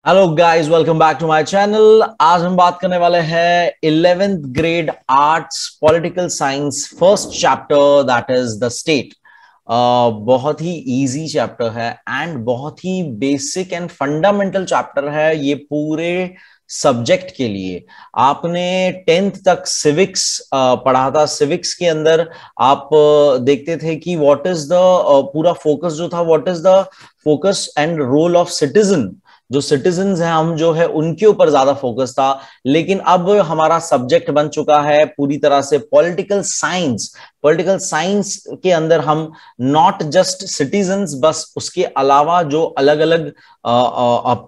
Hello guys, welcome back to my channel. आज हम बात करने वाले हैं 11th grade arts political science first chapter, that is the state. बहुत ही इजी चैप्टर है एंड बहुत ही बेसिक एंड फंडामेंटल चैप्टर है ये पूरे सब्जेक्ट के लिए। आपने 10th तक सिविक्स पढ़ा था। सिविक्स के अंदर आप देखते थे कि व्हाट इज द पूरा फोकस जो था, what is the focus and role of citizen. जो सिटीजन्स हैं हम जो है उनके ऊपर ज्यादा फोकस था, लेकिन अब हमारा सब्जेक्ट बन चुका है पूरी तरह से पॉलिटिकल साइंस। पॉलिटिकल साइंस के अंदर हम नॉट जस्ट सिटीजन्स, बस उसके अलावा जो अलग अलग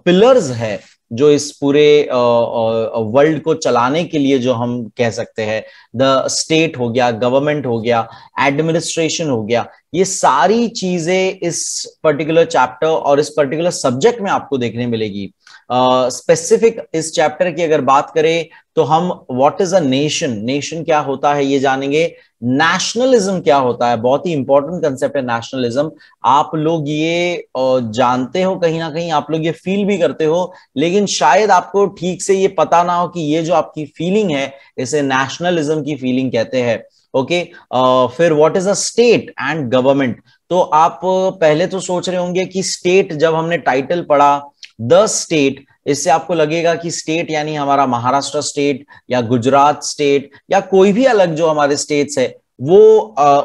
पिलर्स है जो इस पूरे वर्ल्ड को चलाने के लिए, जो हम कह सकते हैं द स्टेट हो गया, गवर्नमेंट हो गया, एडमिनिस्ट्रेशन हो गया, ये सारी चीजें इस पर्टिकुलर चैप्टर और इस पर्टिकुलर सब्जेक्ट में आपको देखने मिलेगी। स्पेसिफिक इस चैप्टर की अगर बात करें तो हम what is a nation, nation क्या होता है ये जानेंगे। नेशनलिज्म क्या होता है, बहुत ही इंपॉर्टेंट कंसेप्ट है नेशनलिज्म। आप लोग ये जानते हो, कहीं ना कहीं आप लोग ये फील भी करते हो, लेकिन शायद आपको ठीक से ये पता ना हो कि ये जो आपकी फीलिंग है इसे नेशनलिज्म की फीलिंग कहते हैं। ओके, फिर what is a state and government. तो आप पहले तो सोच रहे होंगे कि स्टेट, जब हमने टाइटल पढ़ा द स्टेट, इससे आपको लगेगा कि स्टेट यानी हमारा महाराष्ट्र स्टेट या गुजरात स्टेट या कोई भी अलग जो हमारे स्टेट्स है वो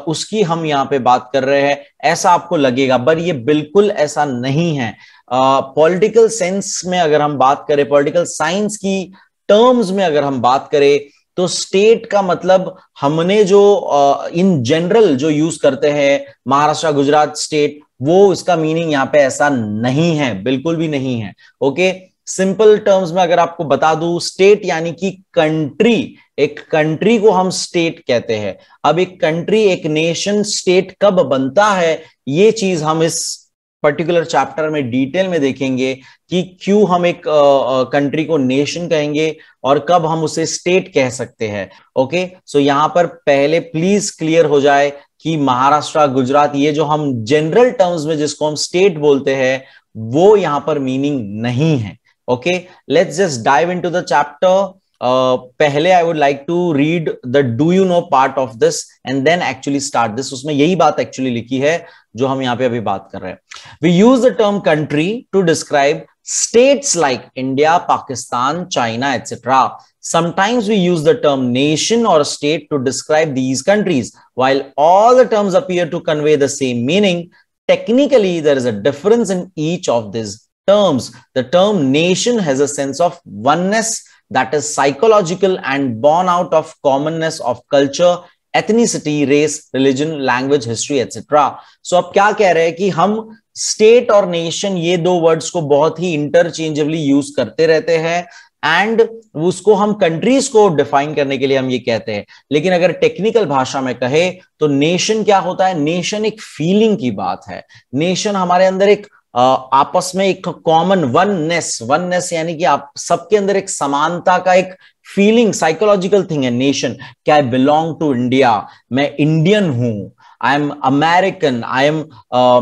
उसकी हम यहाँ पे बात कर रहे हैं, ऐसा आपको लगेगा। पर ये बिल्कुल ऐसा नहीं है। पॉलिटिकल सेंस में अगर हम बात करें, पॉलिटिकल साइंस की टर्म्स में अगर हम बात करें, तो स्टेट का मतलब हमने जो इन जनरल जो यूज करते हैं महाराष्ट्र गुजरात स्टेट, वो इसका मीनिंग यहाँ पे ऐसा नहीं है, बिल्कुल भी नहीं है। ओके, सिंपल टर्म्स में अगर आपको बता दूं, स्टेट यानी कि कंट्री। एक कंट्री को हम स्टेट कहते हैं। अब एक कंट्री, एक नेशन स्टेट कब बनता है, ये चीज हम इस पर्टिकुलर चैप्टर में डिटेल में देखेंगे कि क्यों हम एक कंट्री को नेशन कहेंगे और कब हम उसे स्टेट कह सकते हैं। ओके, सो यहां पर पहले प्लीज क्लियर हो जाए कि महाराष्ट्र गुजरात, ये जो हम जनरल टर्म्स में जिसको हम स्टेट बोलते हैं, वो यहां पर मीनिंग नहीं है। Okay, let's just dive into the chapter. पहले I would like to read the do you know part of this and then actually start this. उसमें यही बात एक्चुअली लिखी है जो हम यहाँ पे अभी बात कर रहे हैं। We use the term country to describe states like India, Pakistan, China, etc. Sometimes we use the term nation or state to describe these countries. While all the terms appear to convey the same meaning, technically there is a difference in each of these terms. The term nation has a sense of oneness that is psychological and born out of commonness of culture, ethnicity, race, religion, language, history, etc. So अब क्या कह रहे हैं कि हम state और nation, ये दो वर्ड्स को बहुत ही इंटरचेंजेबली यूज करते रहते हैं एंड उसको हम कंट्रीज को डिफाइन करने के लिए हम ये कहते हैं। लेकिन अगर टेक्निकल भाषा में कहे तो नेशन क्या होता है, नेशन एक फीलिंग की बात है। नेशन हमारे अंदर एक आपस में एक कॉमन वननेस, वननेस यानी कि आप सबके अंदर एक समानता का एक फीलिंग, साइकोलॉजिकल थिंग है नेशन। क्या आई बिलोंग टू इंडिया, मैं इंडियन हूं, आई एम अमेरिकन,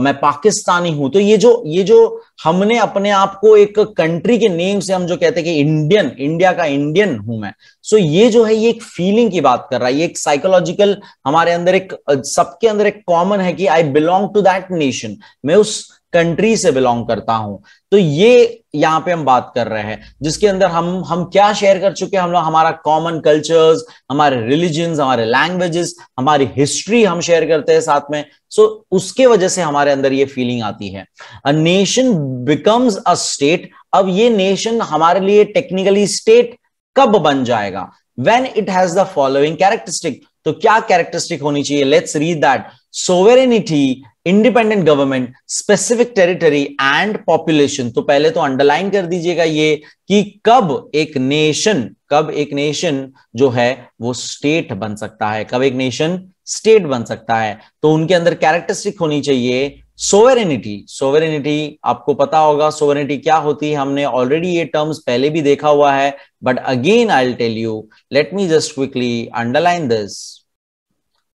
मैं पाकिस्तानी हूं। तो ये जो हमने अपने आप को एक कंट्री के नेम से हम जो कहते हैं कि इंडियन, इंडिया का इंडियन हूं मैं, सो ये जो है ये एक फीलिंग की बात कर रहा है। ये एक साइकोलॉजिकल हमारे अंदर एक, सबके अंदर एक कॉमन है कि I belong to that nation, मैं उस कंट्री से बिलोंग करता हूं। तो ये यहां पे हम बात कर रहे हैं जिसके अंदर हम क्या शेयर कर चुके हैं, हम लोग हमारा कॉमन कल्चर्स, हमारे रिलीजन्स, हमारे लैंग्वेजेस, हमारी हिस्ट्री हम शेयर करते हैं साथ में। सो उसके वजह से हमारे अंदर ये फीलिंग आती है। A nation becomes a state. अब ये नेशन हमारे लिए टेक्निकली स्टेट कब बन जाएगा, when it has the following characteristic. तो क्या कैरेक्टरिस्टिक होनी चाहिए, let's read that. Sovereignty, independent government, specific territory and population. तो पहले तो अंडरलाइन कर दीजिएगा ये कि कब एक नेशन जो है वो स्टेट बन सकता है, कब एक नेशन स्टेट बन सकता है। तो उनके अंदर कैरेक्टरिस्टिक होनी चाहिए सोवेरेनिटी। सोवेरेनिटी आपको पता होगा सोवेरेनिटी क्या होती है, हमने ऑलरेडी ये टर्म्स पहले भी देखा हुआ है, but again I will tell you, let me just quickly underline this.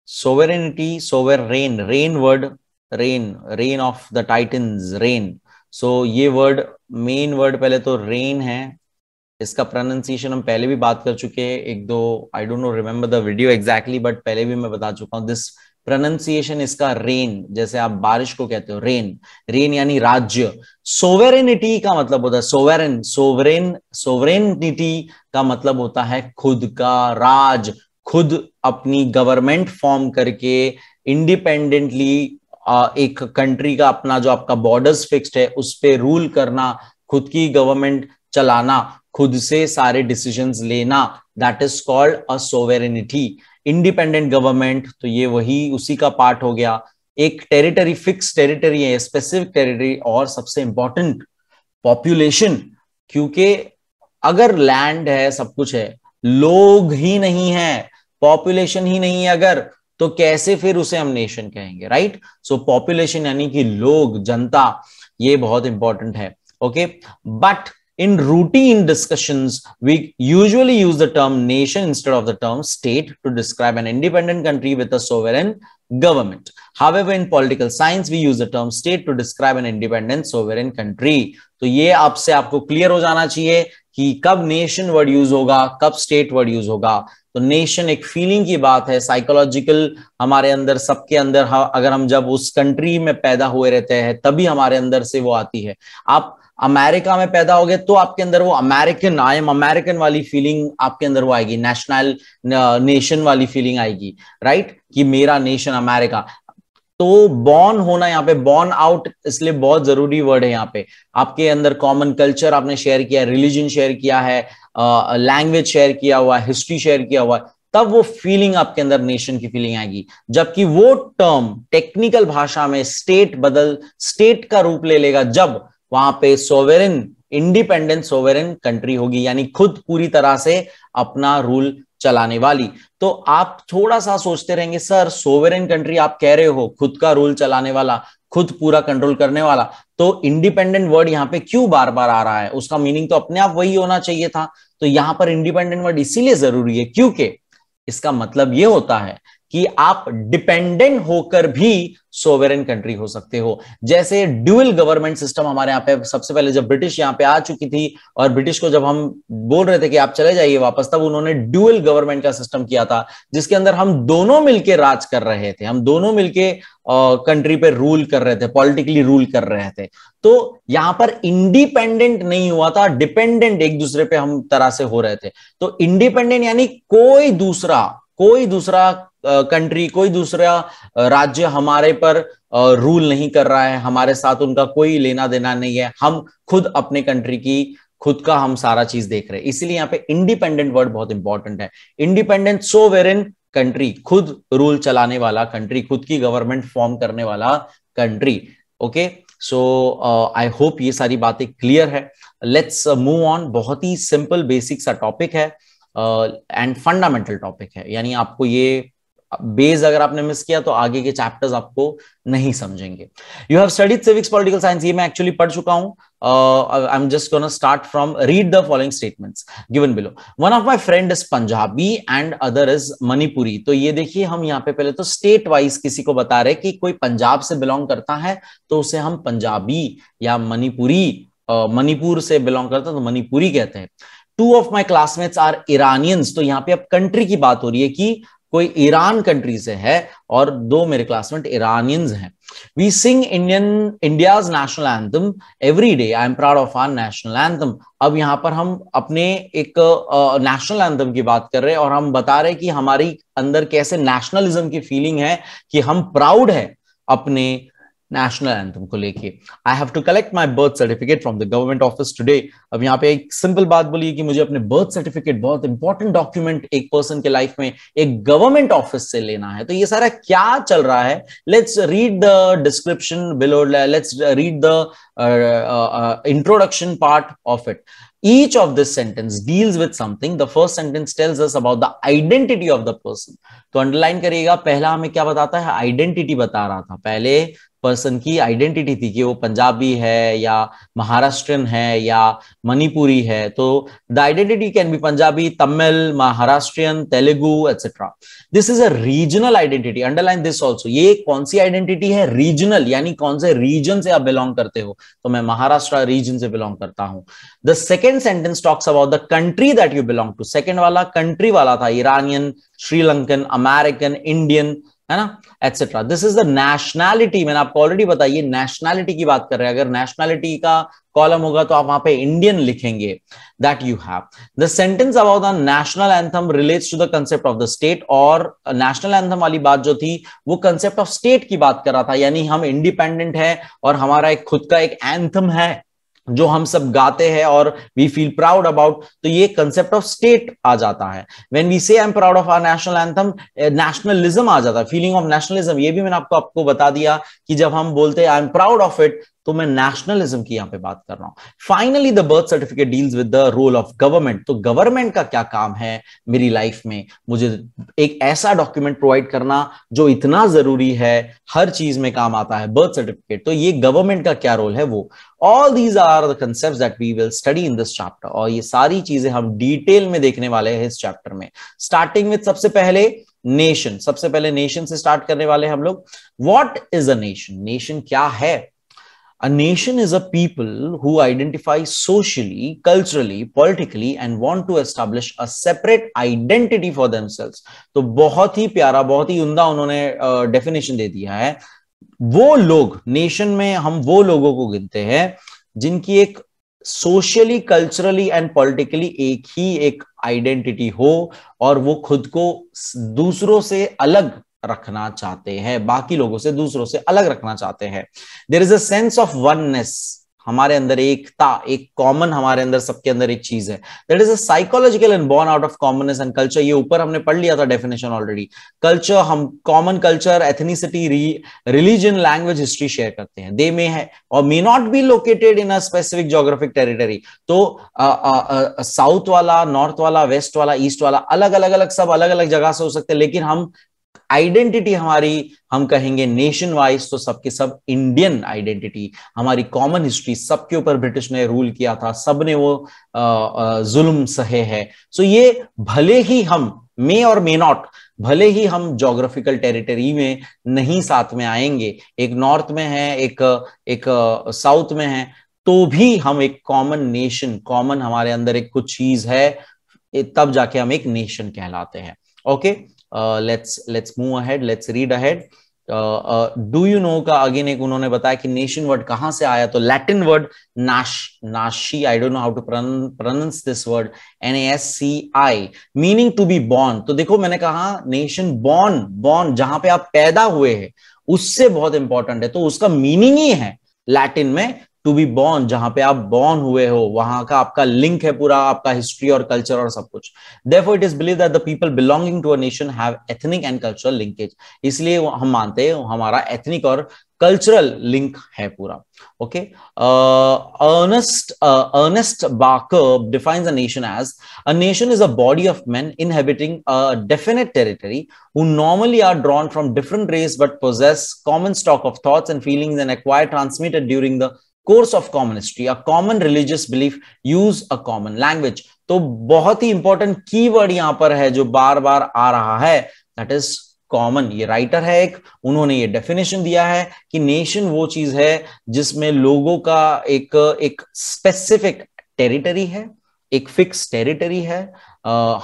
Sovereignty, sovereign, reign word, reign, reign of the titans, reign. So ये वर्ड, मेन वर्ड पहले तो रेन है, इसका प्रोनाउंसिएशन हम पहले भी बात कर चुके हैं, एक दो, आई don't no remember the video exactly, but पहले भी मैं बता चुका हूं। दिस प्रोनाउंसिएशन इसका रेन, जैसे आप बारिश को कहते हो रेन, रेन यानी राज्य। सोवेरेनिटी का मतलब होता है सोवेरेन, सोवरेन, सोवरेनिटी का मतलब होता है खुद का राज, खुद अपनी गवर्नमेंट फॉर्म करके इंडिपेंडेंटली एक कंट्री का अपना जो आपका बॉर्डर्स फिक्स्ड है उस पे रूल करना, खुद की गवर्नमेंट चलाना, खुद से सारे डिसीजंस लेना, that is called a sovereignty. Independent government, तो ये वही उसी का पार्ट हो गया। एक टेरिटरी, फिक्स टेरिटरी है, स्पेसिफिक टेरिटरी, और सबसे इंपॉर्टेंट पॉपुलेशन, क्योंकि अगर लैंड है, सब कुछ है, लोग ही नहीं है, पॉपुलेशन ही नहीं है अगर, तो कैसे फिर उसे हम नेशन कहेंगे, राइट? सो पॉपुलेशन यानी कि लोग, जनता, ये बहुत इंपॉर्टेंट है। Okay, but in routine discussions we usually use the term nation instead of the term state to describe an independent country with a sovereign government. However, in political science we use the term state to describe an independent sovereign country. तो ये आपसे आपको clear हो जाना चाहिए कि कब nation word use होगा, कब स्टेट वर्ड यूज होगा। तो नेशन एक फीलिंग की बात है, साइकोलॉजिकल, हमारे अंदर, सबके अंदर, अगर हम जब उस कंट्री में पैदा हुए रहते हैं तभी हमारे अंदर से वो आती है। आप अमेरिका में पैदा हो गए तो आपके अंदर वो अमेरिकन, आई एम अमेरिकन वाली फीलिंग आपके अंदर वो आएगी, नेशनल, नेशन वाली फीलिंग आएगी, राइट, कि मेरा नेशन अमेरिका। तो बॉर्न होना, यहाँ पे बॉर्न आउट इसलिए बहुत जरूरी वर्ड है। यहाँ पे आपके अंदर कॉमन कल्चर आपने शेयर किया, रिलीजन शेयर किया है, लैंग्वेज शेयर किया हुआ है, हिस्ट्री शेयर किया हुआ है, तब वो फीलिंग आपके अंदर नेशन की फीलिंग आएगी। जबकि वो टर्म टेक्निकल भाषा में स्टेट का रूप ले लेगा जब वहां पे सोवेरेन, इंडिपेंडेंट सोवेरेन कंट्री होगी, यानी खुद पूरी तरह से अपना रूल चलाने वाली। तो आप थोड़ा सा सोचते रहेंगे, सर सोवेरेन कंट्री आप कह रहे हो, खुद का रूल चलाने वाला, खुद पूरा कंट्रोल करने वाला, तो इंडिपेंडेंट वर्ड यहां पे क्यों बार बार आ रहा है? उसका मीनिंग तो अपने आप वही होना चाहिए था। तो यहां पर इंडिपेंडेंट वर्ड इसीलिए जरूरी है क्योंकि इसका मतलब यह होता है कि आप डिपेंडेंट होकर भी सोवेरेन कंट्री हो सकते हो। जैसे ड्यूअल गवर्नमेंट सिस्टम हमारे यहाँ पे, सबसे पहले जब ब्रिटिश यहाँ पे आ चुकी थी और ब्रिटिश को जब हम बोल रहे थे कि आप चले जाइए वापस, तब उन्होंने ड्यूअल गवर्नमेंट का सिस्टम किया था, जिसके अंदर हम दोनों मिलके राज कर रहे थे, हम दोनों मिलके कंट्री पे रूल कर रहे थे, पॉलिटिकली रूल कर रहे थे। तो यहां पर इंडिपेंडेंट नहीं हुआ था, डिपेंडेंट एक दूसरे पे हम तरह से हो रहे थे। तो इंडिपेंडेंट यानी कोई दूसरा कंट्री, कोई दूसरा राज्य हमारे पर रूल नहीं कर रहा है, हमारे साथ उनका कोई लेना देना नहीं है, हम खुद अपने कंट्री की, खुद का हम सारा चीज देख रहे हैं। इसीलिए यहाँ पे इंडिपेंडेंट वर्ड बहुत इंपॉर्टेंट है। इंडिपेंडेंट सोवेरेन कंट्री, खुद रूल चलाने वाला कंट्री, खुद की गवर्नमेंट फॉर्म करने वाला country. Okay, so I hope ये सारी बातें क्लियर है। Let's move on. बहुत ही सिंपल बेसिक सा टॉपिक है एंड फंडामेंटल टॉपिक है, यानी आपको ये बेस अगर आपने मिस किया तो आगे के चैप्टर्स आपको नहीं समझेंगे। You have studied civics political science, ये मैं एक्चुअली पढ़ चुका हूं। I am just gonna start from read the following statements given below. One of my friend is Punjabi and other is Manipuri. तो ये देखिए, हम यहाँ पे पहले तो स्टेट वाइज किसी को बता रहे कि कोई पंजाब से बिलोंग करता है तो उसे हम पंजाबी या मणिपुरी, मणिपुर से बिलोंग करता है तो मणिपुरी कहते हैं। Two of my classmates are Iranians. तो यहाँ पे अब कंट्री की बात हो रही है कि कोई ईरान कंट्री से है और दो मेरे क्लासमेट इरानियंस हैं। We sing India's national anthem every day, I am proud of our national anthem. अब यहाँ पर हम अपने एक नेशनल एंथम की बात कर रहे हैं और हम बता रहे हैं कि हमारी अंदर कैसे नेशनलिज्म की फीलिंग है, कि हम प्राउड है अपने नेशनल एंथम को लेके। I have to collect my birth certificate from the government office today. अब यहाँ पे एक सिंपल बात बोली कि मुझे अपने बर्थ सर्टिफिकेट, बहुत इंपॉर्टेंट डॉक्यूमेंट एक पर्सन के लाइफ में, एक गवर्नमेंट ऑफिस से लेना है। तो ये सारा क्या चल रहा है, let's read the description below, let's read the introduction part of it. Each of this sentence deals with something. The first sentence tells us about the identity of the person. तो अंडरलाइन करिएगा, पहला हमें क्या बताता है, identity बता रहा था। पहले पर्सन की आइडेंटिटी थी कि वो पंजाबी है या महाराष्ट्रियन है या मणिपुरी है। तो the identity can be Punjabi, Tamil, Maharashtrian, Telugu etcetera. This is a regional identity, underline this also. ये कौन सी आइडेंटिटी है, रीजनल, यानी कौन से रीजन से आप बिलोंग करते हो। तो मैं महाराष्ट्र रीजन से बिलोंग करता हूं। The second sentence talks about the country that you belong to. Second वाला कंट्री वाला था, ईरानियन, श्रीलंकन, अमेरिकन, इंडियन, है ना, etcetera. This is the nationality. मैंने आपको ऑलरेडी बताइए नेशनैलिटी की बात कर रहे हैं। अगर नेशनैलिटी का कॉलम होगा तो आप वहां पे इंडियन लिखेंगे, that you have. The sentence about the national anthem relates to the concept of the state. और नेशनल एंथम वाली बात जो थी वो कंसेप्ट ऑफ स्टेट की बात कर रहा था, यानी हम इंडिपेंडेंट है और हमारा एक खुद का एक एंथम है जो हम सब गाते हैं और वी फील प्राउड अबाउट, तो ये कंसेप्ट ऑफ स्टेट आ जाता है। When we say I am proud of our national anthem, nationalism आ जाता है, फीलिंग ऑफ नेशनलिज्म। ये भी मैंने आपको बता दिया कि जब हम बोलते हैं आई एम प्राउड ऑफ इट, तो मैं नेशनलिज्म की यहां पे बात कर रहा हूं। Finally the birth certificate deals with the role of government. तो गवर्नमेंट का क्या काम है मेरी लाइफ में, मुझे एक ऐसा डॉक्यूमेंट प्रोवाइड करना जो इतना जरूरी है, हर चीज में काम आता है, बर्थ सर्टिफिकेट। तो ये गवर्नमेंट का क्या रोल है वो। All these are the concepts that we will study in this chapter. और ये सारी चीजें हम डिटेल में देखने वाले हैं इस चैप्टर में। स्टार्टिंग विद सबसे पहले नेशन। सबसे पहले नेशन से स्टार्ट करने वाले हम लोग। What is a nation? Nation क्या है? A nation is a people who identify socially, culturally, politically and want to establish a separate identity for themselves. तो बहुत ही प्यारा, बहुत ही उम्दा उन्होंने डेफिनेशन दे दिया है। वो लोग, नेशन में हम वो लोगों को गिनते हैं जिनकी एक सोशली, कल्चरली एंड पॉलिटिकली एक ही एक आइडेंटिटी हो और वो खुद को दूसरों से अलग रखना चाहते हैं, बाकी लोगों से, दूसरों से अलग रखना चाहते हैं। There is a sense of oneness, हमारे अंदर एकता, एक कॉमन, हमारे अंदर सबके अंदर एक चीज है। That is a psychological and born out of commonness and culture. ये ऊपर हमने पढ़ लिया था डेफिनेशन ऑलरेडी। कल्चर, हम common culture, ethnicity, religion, language, history share करते हैं। दे में है और may not be located in a specific geographic territory. तो साउथ वाला, नॉर्थ वाला, वेस्ट वाला, ईस्ट वाला, अलग अलग सब अलग अलग जगह से हो सकते हैं, लेकिन हम आइडेंटिटी हमारी, हम कहेंगे नेशन वाइज, तो सबके सब इंडियन आइडेंटिटी, हमारी कॉमन हिस्ट्री, सबके ऊपर ब्रिटिश ने रूल किया था, सबने वो जुल्म सहे है। सो ये भले ही हम मे और मे नॉट, भले ही हम ज्योग्राफिकल टेरिटरी में नहीं साथ में आएंगे, एक नॉर्थ में है, एक साउथ में है, तो भी हम एक कॉमन नेशन, कॉमन हमारे अंदर एक कुछ चीज है, तब जाके हम एक नेशन कहलाते हैं। Okay, let's move ahead, let's read ahead. Do you know का अगेन एक उन्होंने बताया कि नेशन वर्ड कहां से आया, तो Latin word nasci, I don't know how to pronounce this word, NASCI, meaning to be born. तो देखो मैंने कहा नेशन, बॉर्न जहां पे आप पैदा हुए हैं उससे बहुत इंपॉर्टेंट है, तो उसका मीनिंग ही है लैटिन में टू बी बॉर्न, जहां पे आप बॉर्न हुए हो, वहां का आपका लिंक है पूरा, आपका हिस्ट्री और कल्चर और सब कुछ। Therefore it is believed that the people belonging to a nation have ethnic and cultural linkage. इसलिए हम मानते हैं हमारा एथनिक और कल्चरल लिंक है पूरा। Okay, Ernest Barker defines a nation as a nation is a body of men inhabiting a definite territory who normally are drawn from different race but possess common stock of thoughts and feelings and acquire transmitted during the course of common history, a common religious belief, use a common language. तो बहुत ही important keyword यहां पर है जो बार बार आ रहा है, that is common. ये writer है एक, उन्होंने ये डेफिनेशन दिया है कि नेशन वो चीज है जिसमें लोगों का एक स्पेसिफिक टेरिटरी है, एक फिक्स टेरिटरी है।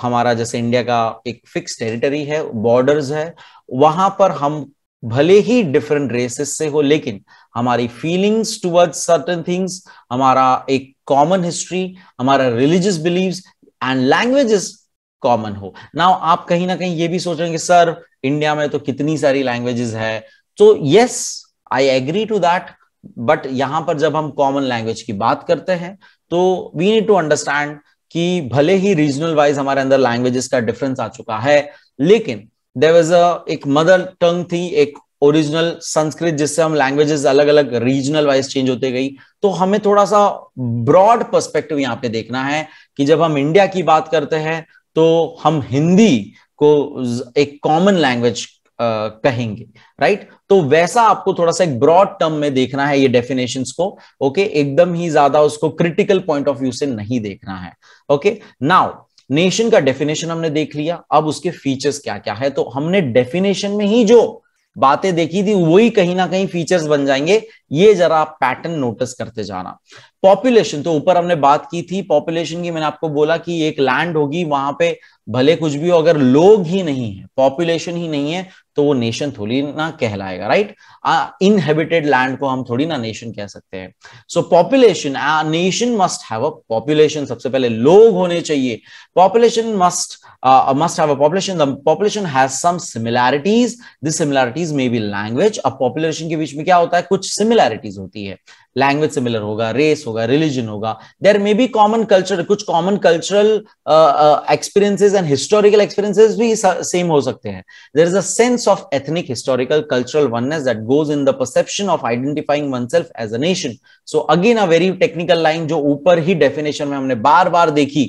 हमारा जैसे इंडिया का एक फिक्स टेरिटरी है, बॉर्डर्स है, वहां पर हम भले ही डिफरेंट रेसेस से हो, लेकिन हमारी फीलिंग्स टुवर्ड्स सर्टेन थिंग्स, हमारा एक कॉमन हिस्ट्री, हमारा religious believes and languages common हो। नाउ आप कहीं ना कहीं ये भी सोच रहे हैं कि सर इंडिया में तो कितनी सारी लैंग्वेजेस है, तो yes I agree to that, but यहां पर जब हम कॉमन लैंग्वेज की बात करते हैं तो वी नीड टू अंडरस्टैंड कि भले ही रीजनल वाइज हमारे अंदर लैंग्वेजेस का डिफरेंस आ चुका है, लेकिन देयर वाज एक मदर टंग थी, एक ओरिजिनल संस्कृत, जिससे हम लैंग्वेजेस अलग अलग रीजनल वाइज चेंज होते गई। तो हमें थोड़ा सा ब्रॉड पर्सपेक्टिव यहाँ पे देखना है कि जब हम इंडिया की बात करते हैं तो हम हिंदी को एक कॉमन लैंग्वेज कहेंगे, राइट। तो वैसा आपको थोड़ा सा एक ब्रॉड टर्म में देखना है ये डेफिनेशंस को। ओके, एकदम ही ज्यादा उसको क्रिटिकल पॉइंट ऑफ व्यू से नहीं देखना है। ओके, नाउ नेशन का डेफिनेशन हमने देख लिया, अब उसके फीचर्स क्या क्या है। तो हमने डेफिनेशन में ही जो बातें देखी थी वही कहीं ना कहीं फीचर्स बन जाएंगे ये जरा पैटर्न नोटिस करते जाना। पॉपुलेशन तो ऊपर हमने बात की थी पॉपुलेशन की, मैंने आपको बोला कि एक लैंड होगी, वहां पे भले कुछ भी हो, अगर लोग ही नहीं है, पॉपुलेशन ही नहीं है, तो वो नेशन थोड़ी ना कहलाएगा, राइट। इनहेबिटेड लैंड को हम थोड़ी ना नेशन कह सकते हैं। सो population, nation must have a population, सबसे पहले लोग होने चाहिए। Population must have a population. The population has some similarities. The similarities may be language. अब population के बीच में क्या होता है, कुछ similarities होती है, लैंग्वेज सिमिलर होगा, रेस होगा, रिलीजन होगा, there may be common culture, कुछ common cultural experiences and historical experiences भी सेम हो सकते हैं। There is a sense of ethnic historical cultural oneness that goes in the perception of identifying oneself as a nation. So again a very technical line जो ऊपर ही definition में हमने बार बार देखी,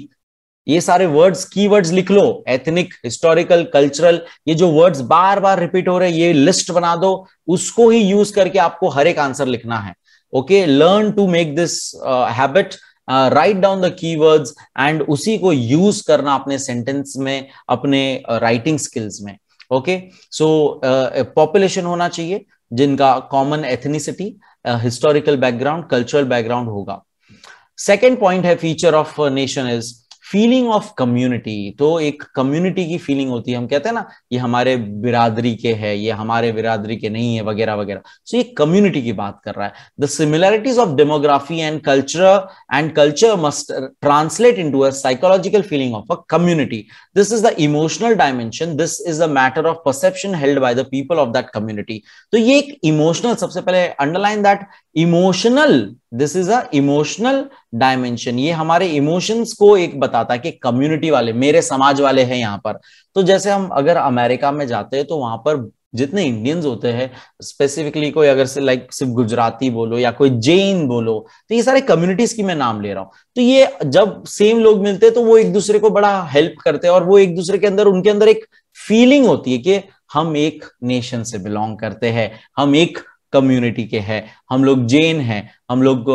ये सारे वर्ड्स कीवर्ड्स लिख लो, एथनिक, हिस्टोरिकल, कल्चरल, ये जो वर्ड्स बार बार रिपीट हो रहे हैं, ये लिस्ट बना दो, उसको ही यूज करके आपको हर एक आंसर लिखना है। Okay, learn to make this habit, write down the keywords and उसी को यूज करना अपने सेंटेंस में, अपने राइटिंग स्किल्स में। ओके, सो पॉपुलेशन होना चाहिए जिनका common ethnicity, historical background, cultural background होगा। सेकेंड पॉइंट है feature of nation is feeling of community. तो एक कम्युनिटी की फीलिंग होती है, हम कहते हैं ना ये हमारे बिरादरी के है, ये हमारे बिरादरी के नहीं है, वगैरह वगैरह। सो ये कम्युनिटी की बात कर रहा है। The similarities of demography and culture must translate into a psychological feeling of a community. This is the emotional dimension, this is a matter of perception held by the people of that community. तो ये एक emotional, सबसे पहले underline that emotional, this is a emotional dimension, ये हमारे emotions को एक बताता है कि कम्युनिटी वाले, मेरे समाज वाले हैं यहाँ पर। तो जैसे हम अगर अमेरिका में जाते हैं तो वहां पर जितने इंडियंस होते हैं, स्पेसिफिकली कोई अगर से लाइक सिर्फ गुजराती बोलो या कोई जैन बोलो, तो ये सारे कम्युनिटीज की मैं नाम ले रहा हूं। तो ये जब सेम लोग मिलते हैं तो वो एक दूसरे को बड़ा हेल्प करते हैं, और वो एक दूसरे के अंदर, उनके अंदर एक फीलिंग होती है कि हम एक नेशन से बिलोंग करते हैं, हम एक कम्युनिटी के हैं, हम लोग जैन हैं, हम लोग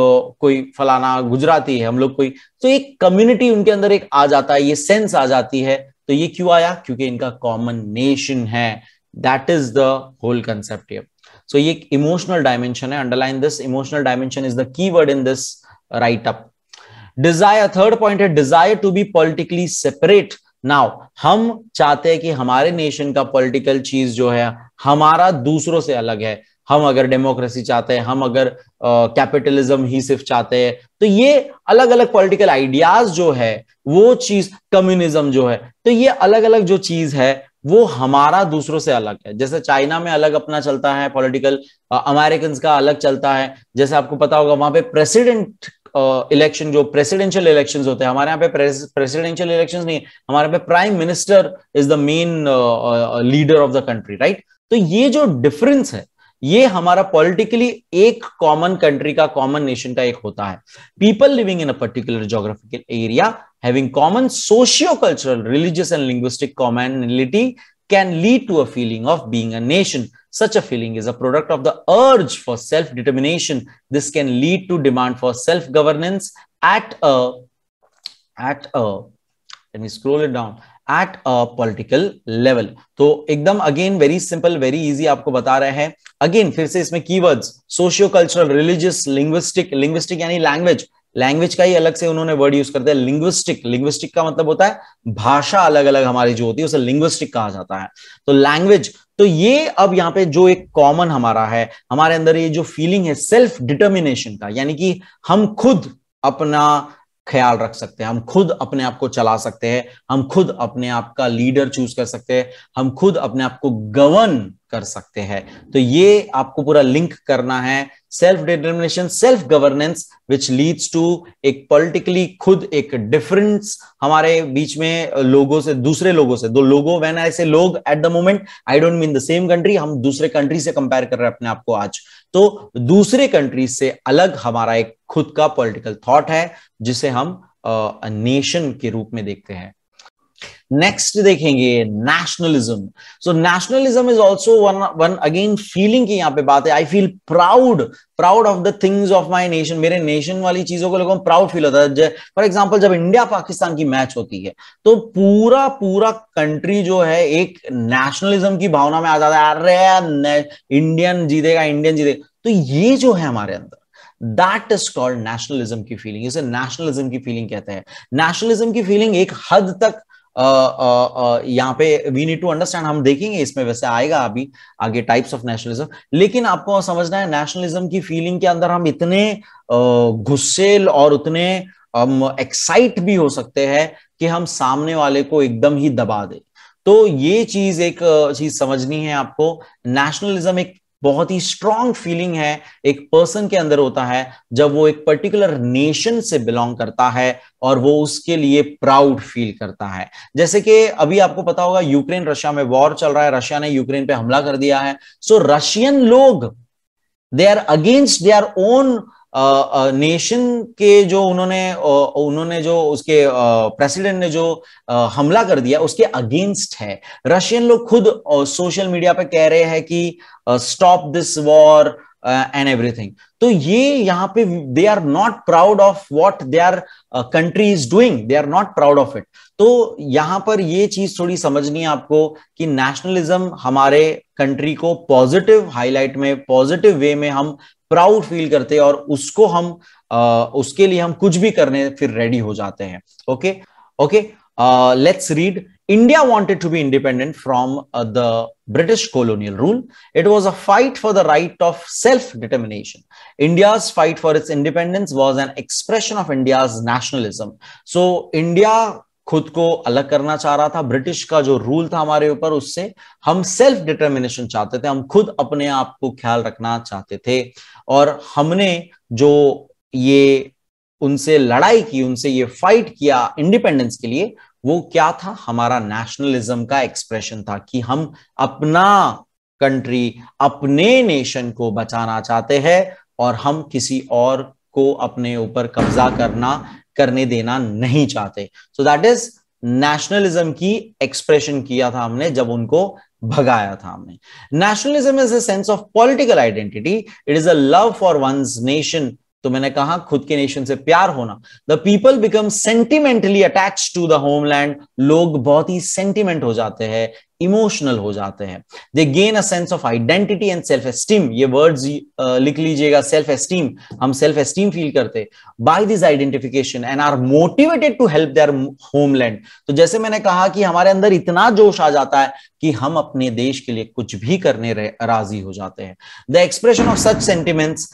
कोई फलाना गुजराती है, हम लोग कोई, तो एक कम्युनिटी उनके अंदर एक आ जाता है, ये सेंस आ जाती है। तो ये क्यों आया, क्योंकि इनका कॉमन नेशन है। That is the whole concept here. So ये एक इमोशनल डायमेंशन है, underline this, emotional dimension is the keyword in this write up. Desire, third point है desire to be politically separate. Now हम चाहते हैं कि हमारे नेशन का पॉलिटिकल चीज जो है हमारा दूसरों से अलग है। हम अगर डेमोक्रेसी चाहते हैं, हम अगर कैपिटलिज्म ही सिर्फ चाहते हैं, तो ये अलग अलग पॉलिटिकल आइडियाज जो है वो चीज, कम्युनिज्म जो है, तो ये अलग अलग जो चीज है वो हमारा दूसरों से अलग है। जैसे चाइना में अलग अपना चलता है पॉलिटिकल, अमेरिकन का अलग चलता है। जैसे आपको पता होगा वहां पे प्रेसिडेंट इलेक्शन, जो प्रेसिडेंशियल इलेक्शंस होते हैं, हमारे यहाँ पे प्रेसिडेंशियल इलेक्शंस नहीं, हमारे पे prime minister is the main leader of the country, right. तो ये जो डिफरेंस है, ये हमारा पॉलिटिकली एक कॉमन कंट्री का, कॉमन नेशन का एक होता है। People living in a particular geographical area having common socio cultural, religious and linguistic commonality can lead to a feeling of being a nation. Such a feeling is a product of the urge for self-determination. This can lead to demand for self-governance at a, let me scroll it down, at a political level. तो एकदम again very simple, very easy आपको बता रहे हैं। Again फिर से इसमें keywords socio cultural, religious, linguistic, linguistic यानी लैंग्वेज, लैंग्वेज का ही अलग से उन्होंने वर्ड यूज करते हैं। लिंग्विस्टिक, लिंग्विस्टिक का मतलब होता है भाषा अलग अलग हमारी जो होती है उसे लिंग्विस्टिक कहा जाता है। तो लैंग्वेज, तो ये अब यहाँ पे जो एक कॉमन हमारा है, हमारे अंदर ये जो फीलिंग है सेल्फ डिटर्मिनेशन का, यानी कि हम खुद अपना ख्याल रख सकते हैं, हम खुद अपने आप को चला सकते हैं, हम खुद अपने आप का लीडर चूज कर सकते हैं, हम खुद अपने आप को गवर्न कर सकते हैं। तो ये आपको पूरा लिंक करना है, self determination, self governance, which leads to एक पॉलिटिकली, खुद एक डिफरेंस हमारे बीच में लोगों से, दूसरे लोगों से, दो लोगों, व्हेन आई से लोग, at the moment I don't mean the same country, हम दूसरे कंट्री से कंपेयर कर रहे हैं अपने आप को आज। तो दूसरे कंट्री से अलग हमारा एक खुद का पॉलिटिकल थॉट है जिसे हम नेशन के रूप में देखते हैं। नेक्स्ट देखेंगे nationalism. So nationalism is also one again feeling की यहां पे बात है। I feel proud of the things of my nation. मेरे नेशन वाली चीजों को लेकर प्राउड फील होता है। फॉर एग्जाम्पल जब इंडिया पाकिस्तान की मैच होती है तो पूरा पूरा कंट्री जो है एक नेशनलिज्म की भावना में आ जाता है, अरे इंडियन जीतेगा, इंडियन जीतेगा। तो ये जो है हमारे अंदर, दैट इज कॉल्ड नेशनलिज्म की फीलिंग। इसे नेशनलिज्म की फीलिंग कहते हैं। नेशनलिज्म की फीलिंग एक हद तक यहाँ पे वी नीड टू अंडरस्टैंड, हम देखेंगे इसमें वैसे आएगा अभी आगे टाइप्स ऑफ नेशनलिज्म। लेकिन आपको समझना है नेशनलिज्म की फीलिंग के अंदर हम इतने गुस्सेल और उतने एक्साइट भी हो सकते हैं कि हम सामने वाले को एकदम ही दबा दे। तो ये चीज एक चीज समझनी है आपको। नेशनलिज्म एक बहुत ही स्ट्रॉन्ग फीलिंग है एक पर्सन के अंदर होता है जब वो एक पर्टिकुलर नेशन से बिलोंग करता है और वो उसके लिए प्राउड फील करता है। जैसे कि अभी आपको पता होगा यूक्रेन रशिया में वॉर चल रहा है, रशिया ने यूक्रेन पे हमला कर दिया है। सो रशियन लोग they are against their own nation के जो उन्होंने जो उसके प्रेसिडेंट ने जो हमला कर दिया उसके अगेंस्ट है। रशियन लोग खुद सोशल मीडिया पे कह रहे हैं कि stop this war and everything. तो ये यहाँ पे they are not proud of what their country is doing, they are not proud of it. तो यहां पर ये चीज थोड़ी समझनी है आपको कि नेशनलिज्म हमारे कंट्री को पॉजिटिव हाईलाइट में, पॉजिटिव वे में हम प्राउड फील करते हैं और उसको हम उसके लिए हम कुछ भी करने फिर रेडी हो जाते हैं। Okay okay, let's read. India wanted to be independent from the British colonial rule. It was a fight for the right of self-determination. India's fight for its independence was an expression of India's nationalism. So, India खुद को अलग करना चाह रहा था। British का जो rule था हमारे ऊपर उससे हम सेल्फ डिटर्मिनेशन चाहते थे, हम खुद अपने आप को ख्याल रखना चाहते थे। और हमने जो ये उनसे लड़ाई की, उनसे ये फाइट किया इंडिपेंडेंस के लिए, वो क्या था? हमारा नेशनलिज्म का एक्सप्रेशन था कि हम अपना कंट्री, अपने नेशन को बचाना चाहते हैं और हम किसी और को अपने ऊपर कब्जा करने देना नहीं चाहते। सो दैट इज नेशनलिज्म की एक्सप्रेशन किया था हमने जब उनको भगाया था हमने। Nationalism is a sense of political identity, it is a love for one's nation. तो मैंने कहा खुद के नेशन से प्यार होना। The people become sentimentally attach to the homeland. लोग बहुत ही सेंटिमेंट हो जाते हैं, इमोशनल हो जाते हैं। They gain a sense of identity and self esteem. ये वर्ड्स लिख लीजिएगा, सेल्फ एस्टीम। हम सेल्फ एस्टीम फील करते by this identification and are motivated to help their homeland. तो जैसे मैंने कहा कि हमारे अंदर इतना जोश आ जाता है कि हम अपने देश के लिए कुछ भी करने राजी हो जाते हैं। The expression of such sentiments,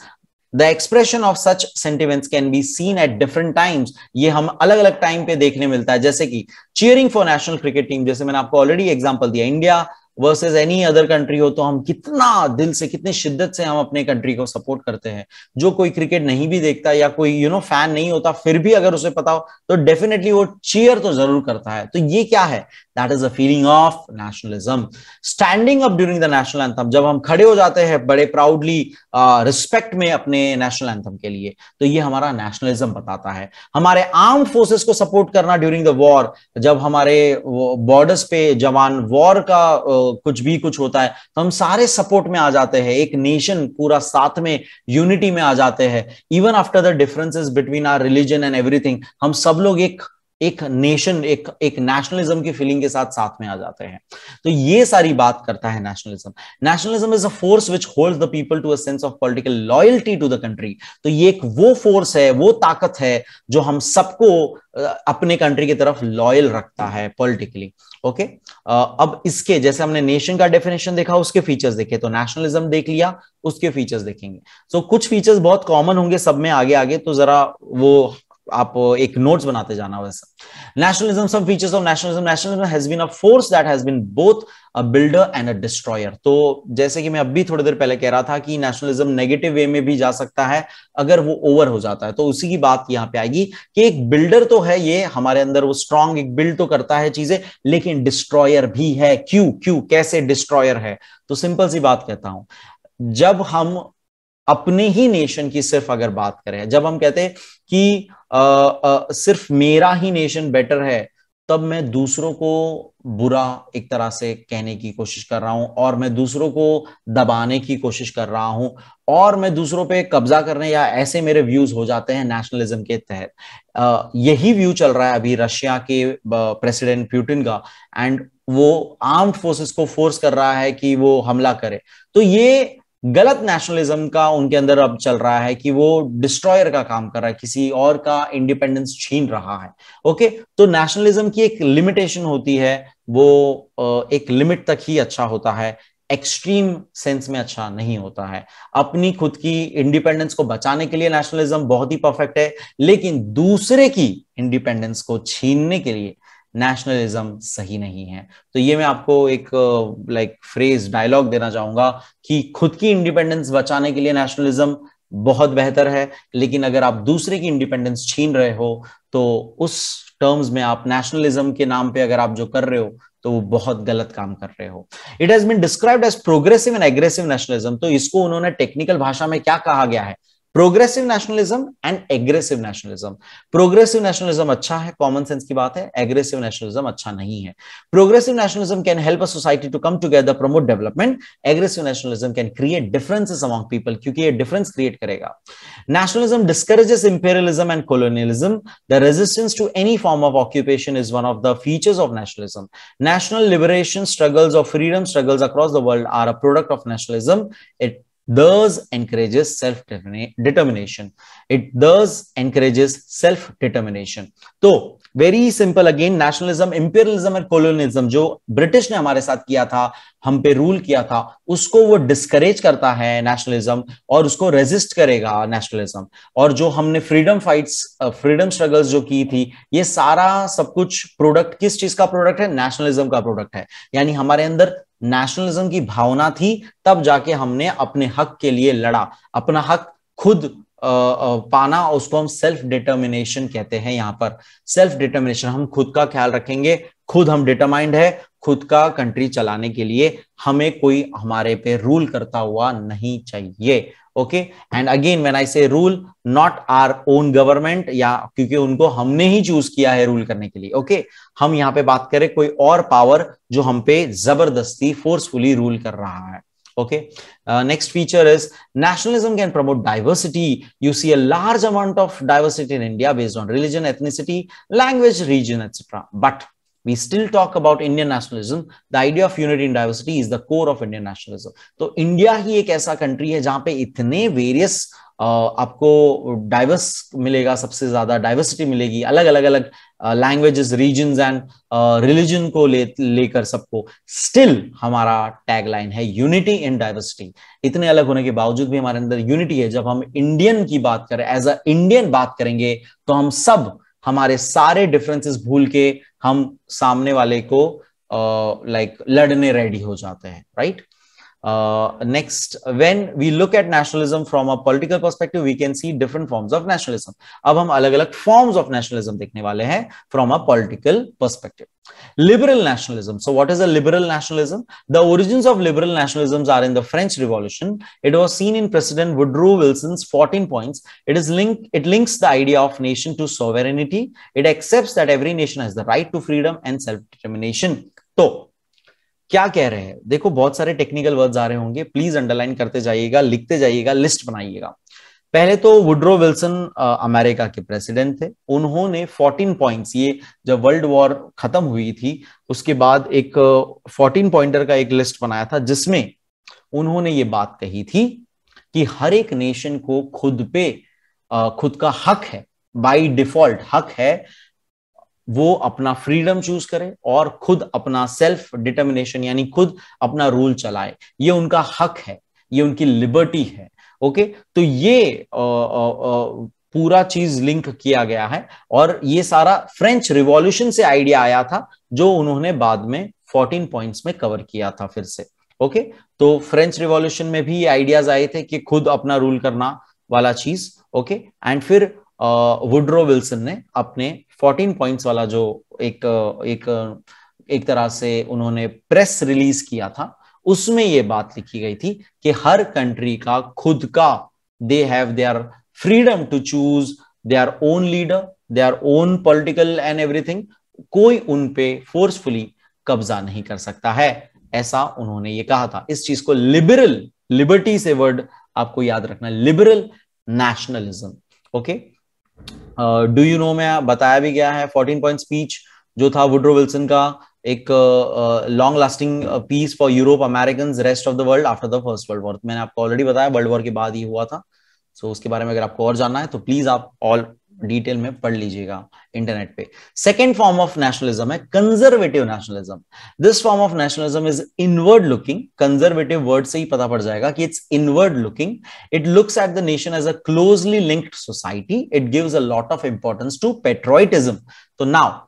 The expression of such sentiments can be seen at different times. ये हम अलग अलग टाइम पे देखने मिलता है, जैसे कि cheering for national cricket team, जैसे मैंने आपको ऑलरेडी एग्जांपल दिया। India versus any other country हो तो हम कितना दिल से, कितनी शिद्दत से हम अपने कंट्री को सपोर्ट करते हैं। जो कोई क्रिकेट नहीं भी देखता या कोई फैन नहीं होता, फिर भी अगर उसे पता हो तो डेफिनेटली वो चीयर तो जरूर करता है। तो ये क्या है? That is a feeling of nationalism. Standing up during the national anthem, जब हम खड़े हो जाते हैं बड़े प्राउडली रिस्पेक्ट में अपने नेशनल एंथम के लिए, तो ये हमारा नेशनलिज्म बताता है। हमारे आर्म्ड फोर्सेस को सपोर्ट करना ड्यूरिंग द वॉर, जब हमारे बॉर्डर्स पे जवान वॉर का कुछ होता है तो हम सारे सपोर्ट में आ जाते हैं, एक नेशन पूरा साथ में यूनिटी में आ जाते हैं। Even after the differences between our religion and everything, हम सब लोग एक नेशन, एक नेशनलिज्म की फीलिंग के साथ में आ जाते हैं। तो ये सारी बात करता है nationalism. Nationalism is a force which holds the people to a sense of political loyalty to the country. तो ये एक वो फोर्स है, वो ताकत है जो हम सबको अपने कंट्री की तरफ लॉयल रखता है पॉलिटिकली। ओके, अब इसके जैसे हमने नेशन का डेफिनेशन देखा, उसके फीचर्स देखे, तो नेशनलिज्म देख लिया, उसके फीचर्स देखेंगे। सो कुछ फीचर्स बहुत कॉमन होंगे सब में आगे आगे, तो जरा वो आप एक नोट्स बनाते जाना। वैसा nationalism, some features of nationalism. Nationalism has been a force that has been both a builder and a destroyer. तो जैसे कि मैं अभी थोड़ी देर पहले कह रहा था कि नेशनलिज्म नेगेटिव वे में भी जा सकता है अगर वो ओवर हो जाता है, तो उसी की बात यहां पे आएगी कि एक बिल्डर तो है ये हमारे अंदर, वो स्ट्रांग एक बिल्ड तो करता है चीजें, लेकिन डिस्ट्रॉयर भी है। क्यों कैसे डिस्ट्रॉयर है? तो सिंपल सी बात कहता हूं, जब हम अपने ही नेशन की सिर्फ अगर बात करें, जब हम कहते हैं कि सिर्फ मेरा ही नेशन बेटर है, तब मैं दूसरों को बुरा एक तरह से कहने की कोशिश कर रहा हूं, और मैं दूसरों को दबाने की कोशिश कर रहा हूं, और मैं दूसरों पे कब्जा करने, या ऐसे मेरे व्यूज हो जाते हैं नेशनलिज्म के तहत। यही व्यू चल रहा है अभी रशिया के प्रेसिडेंट पुतिन का, एंड वो आर्म्ड फोर्सेस को फोर्स कर रहा है कि वो हमला करे। तो ये गलत नेशनलिज्म का उनके अंदर अब चल रहा है कि वो डिस्ट्रॉयर का काम कर रहा है, किसी और का इंडिपेंडेंस छीन रहा है। ओके, तो नेशनलिज्म की एक लिमिटेशन होती है, वो एक लिमिट तक ही अच्छा होता है, एक्सट्रीम सेंस में अच्छा नहीं होता है। अपनी खुद की इंडिपेंडेंस को बचाने के लिए नेशनलिज्म बहुत ही परफेक्ट है, लेकिन दूसरे की इंडिपेंडेंस को छीनने के लिए नेशनलिज्म सही नहीं है। तो ये मैं आपको एक फ्रेज डायलॉग देना चाहूंगा कि खुद की इंडिपेंडेंस बचाने के लिए नेशनलिज्म बहुत बेहतर है, लेकिन अगर आप दूसरे की इंडिपेंडेंस छीन रहे हो तो उस टर्म्स में आप नेशनलिज्म के नाम पे अगर आप जो कर रहे हो तो वो बहुत गलत काम कर रहे हो। It has been described as progressive and aggressive nationalism. तो इसको उन्होंने टेक्निकल भाषा में क्या कहा गया है? Progressive nationalism and aggressive nationalism. Progressive nationalism अच्छा है, कॉमन सेंस की बात है, एग्रेसिव नेशनलिज्म अच्छा नहीं है। Progressive nationalism can help a society to come together, promote development. Aggressive nationalism can create differences among people, क्योंकि ये डिफरेंस क्रिएट करेगा। Nationalism discourages imperialism and colonialism. The resistance to any form of occupation is one of the features of nationalism. National liberation struggles or freedom struggles across the world are a product of nationalism. It thus encourages self-determination. It thus encourages self-determination. तो very simple again, nationalism, imperialism और colonialism जो British ने हमारे साथ किया था, हम पे रूल किया था, उसको वो डिस्करेज करता है नेशनलिज्म, और उसको रेजिस्ट करेगा नेशनलिज्म। और जो हमने फ्रीडम फाइट्स, फ्रीडम स्ट्रगल्स जो की थी, ये सारा सब कुछ प्रोडक्ट किस चीज का प्रोडक्ट है? नेशनलिज्म का प्रोडक्ट है। यानी हमारे अंदर नेशनलिज्म की भावना थी, तब जाके हमने अपने हक के लिए लड़ा, अपना हक खुद पाना, उसको हम सेल्फ डिटर्मिनेशन कहते हैं। यहां पर सेल्फ डिटर्मिनेशन, हम खुद का ख्याल रखेंगे, खुद हम डिटरमाइंड है खुद का कंट्री चलाने के लिए, हमें कोई हमारे पे रूल करता हुआ नहीं चाहिए। Okay, and again when I say rule, not our own government, या क्योंकि उनको हमने ही चूज किया है रूल करने के लिए। ओके, हम यहां पे बात करें कोई और पावर जो हम पे जबरदस्ती फोर्सफुली रूल कर रहा है। Okay, next feature is nationalism can promote diversity. You see a large amount of diversity in India based on religion, ethnicity, language, region, etc. But we still talk about Indian nationalism. The idea of unity in diversity is the core of Indian nationalism. तो India ही एक ऐसा country है जहां पे इतने various आपको diverse मिलेगा, सबसे ज्यादा डाइवर्सिटी मिलेगी, अलग अलग लैंग्वेजेस, रीजन्स एंड रिलीजन को लेकर सबको। स्टिल हमारा टैगलाइन है यूनिटी इन डाइवर्सिटी। इतने अलग होने के बावजूद भी हमारे अंदर यूनिटी है। जब हम इंडियन की बात करें, एज अ इंडियन बात करेंगे, तो हम सब हमारे सारे डिफरेंसेस भूल के हम सामने वाले को लड़ने रेडी हो जाते हैं, right? Next, when we look at nationalism from a political perspective, we can see different forms of nationalism. अब हम अलग अलग forms of nationalism देखने वाले हैं from a political perspective. Liberal nationalism. So what is a liberal nationalism? The origins of liberal nationalisms are in the French Revolution. It was seen in President Woodrow Wilson's 14 points. It links the idea of nation to sovereignty. It accepts that every nation has the right to freedom and self-determination. तो क्या कह रहे हैं? देखो, बहुत सारे technical words आ रहे होंगे, प्लीज अंडरलाइन करते जाइएगा, लिखते जाइएगा, लिस्ट बनाइएगा। पहले तो वुड्रो विल्सन अमेरिका के प्रेसिडेंट थे। उन्होंने 14 पॉइंट्स, ये जब वर्ल्ड वॉर खत्म हुई थी उसके बाद एक 14 पॉइंटर का एक लिस्ट बनाया था, जिसमें उन्होंने ये बात कही थी कि हर एक नेशन को खुद पे खुद का हक है, बाय डिफॉल्ट हक है, वो अपना फ्रीडम चूज करे और खुद अपना सेल्फ डिटर्मिनेशन यानी खुद अपना रूल चलाए। ये उनका हक है, ये उनकी लिबर्टी है। ओके, तो ये पूरा चीज लिंक किया गया है, और ये सारा फ्रेंच रिवॉल्यूशन से आइडिया आया था, जो उन्होंने बाद में 14 पॉइंट्स में कवर किया था फिर से। ओके, तो फ्रेंच रिवॉल्यूशन में भी ये आइडियाज आए थे कि खुद अपना रूल करना वाला चीज। ओके, एंड फिर वुड्रो विल्सन ने अपने 14 पॉइंट्स वाला जो एक तरह से उन्होंने प्रेस रिलीज किया था, उसमें ये बात लिखी गई थी कि हर कंट्री का खुद का, they have their freedom to choose their own leader, their own political and everything. कोई उन पे फोर्सफुली कब्जा नहीं कर सकता है, ऐसा उन्होंने ये कहा था। इस चीज को लिबरल, लिबर्टी से वर्ड आपको याद रखना, liberal nationalism. Okay, do you no में बताया भी गया है 14 पॉइंट स्पीच जो था वुड्रो विल्सन का, एक long lasting peace for Europe, American, rest of the world after the first world war. मैंने आपको ऑलरेडी बताया वर्ल्ड वॉर के बाद ही हुआ था। सो उसके बारे में अगर आपको और जानना है तो प्लीज आप ऑल डिटेल में पढ़ लीजिएगा इंटरनेट पे। सेकेंड फॉर्म ऑफ नेशनलिज्म है conservative nationalism. This form of nationalism is inward looking. Conservative word से ही पता पड़ जाएगा कि it's inward looking. It looks at the nation as a closely linked society. It gives a lot of importance to patriotism. तो now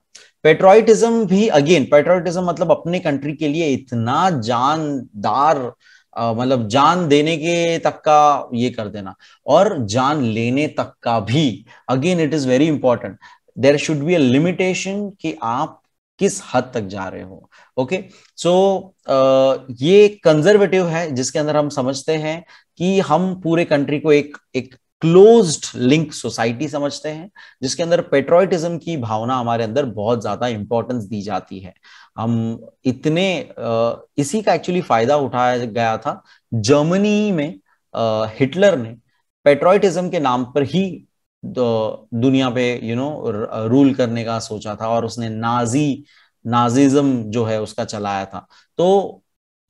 पेट्रोइटिज्म भी, again पेट्रोइटिज्म मतलब अपने कंट्री के लिए इतना जानदार, मतलब जान देने के तक का ये कर देना, और जान लेने तक का भी। Again it is very important, there should be a limitation कि आप किस हद तक जा रहे हो। ओके, सो ये कंजर्वेटिव है जिसके अंदर हम समझते हैं कि हम पूरे कंट्री को एक क्लोज्ड लिंक सोसाइटी समझते हैं, जिसके अंदर पेट्रोइटिज्म की भावना हमारे अंदर बहुत ज्यादा इंपॉर्टेंस दी जाती है। हम इतने इसी का एक्चुअली फायदा उठाया गया था जर्मनी में। हिटलर ने पेट्रोइटिज्म के नाम पर ही दुनिया पे रूल करने का सोचा था, और उसने नाजिज्म जो है उसका चलाया था। तो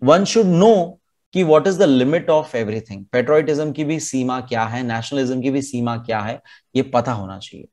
वन शुड नो कि what is the limit of everything. Patriotism की भी सीमा क्या है, नेशनलिज्म की भी सीमा क्या है, ये पता होना चाहिए।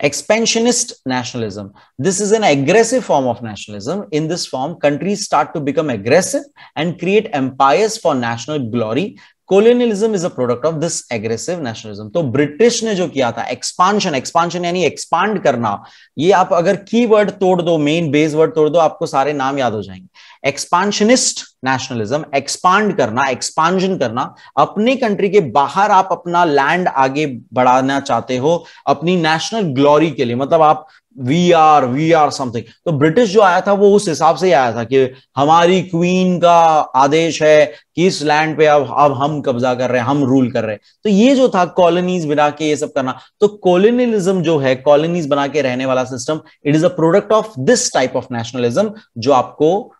Expansionist nationalism. This is an aggressive form of nationalism. In this form, countries start to become aggressive and create empires for national glory. Colonialism is a product of this aggressive nationalism. तो British ने जो किया था expansion, expansion यानी expand करना, ये आप अगर कीवर्ड तोड़ दो, मेन बेस वर्ड तोड़ दो, आपको सारे नाम याद हो जाएंगे। एक्सपांशनिस्ट नेशनलिज्म, एक्सपांड करना, एक्सपांशन करना, अपने कंट्री के बाहर आप अपना लैंड आगे बढ़ाना चाहते हो अपनी नेशनल ग्लोरी के लिए, मतलब आप वी आर समथिंग। तो ब्रिटिश जो आया था वो उस हिसाब से ही आया था कि हमारी क्वीन का आदेश है कि इस लैंड पे अब हम कब्जा कर रहे हैं, हम रूल कर रहे हैं। तो ये जो था कॉलोनीज बना के ये सब करना, तो कॉलोनियलिज्म जो है, कॉलोनीज बना के रहने वाला system, it is a product of this type of nationalism जो आपको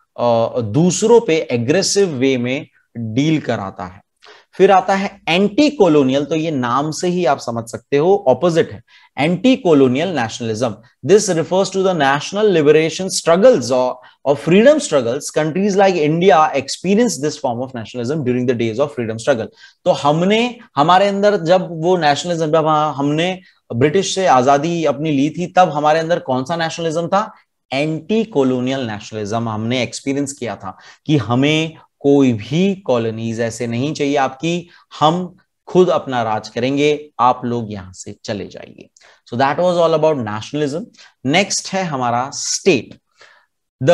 दूसरों पे एग्रेसिव वे में डील कराता है। फिर आता है एंटी कॉलोनियल, तो ये नाम से ही आप समझ सकते हो ऑपोजिट है, anti colonial nationalism. This refers to the national liberation struggles और freedom struggles. Countries like India experience this form of nationalism during the days of freedom struggle. तो हमने हमारे अंदर जब वो नेशनलिज्म, जब हमने ब्रिटिश से आजादी अपनी ली थी, तब हमारे अंदर कौन सा नेशनलिज्म था? एंटी कॉलोनियल नेशनलिज्म हमने एक्सपीरियंस किया था कि हमें कोई भी कॉलोनीज ऐसे नहीं चाहिए आपकी, हम खुद अपना राज करेंगे, आप लोग यहां से चले जाइए। So that was all about nationalism. Next है हमारा state. The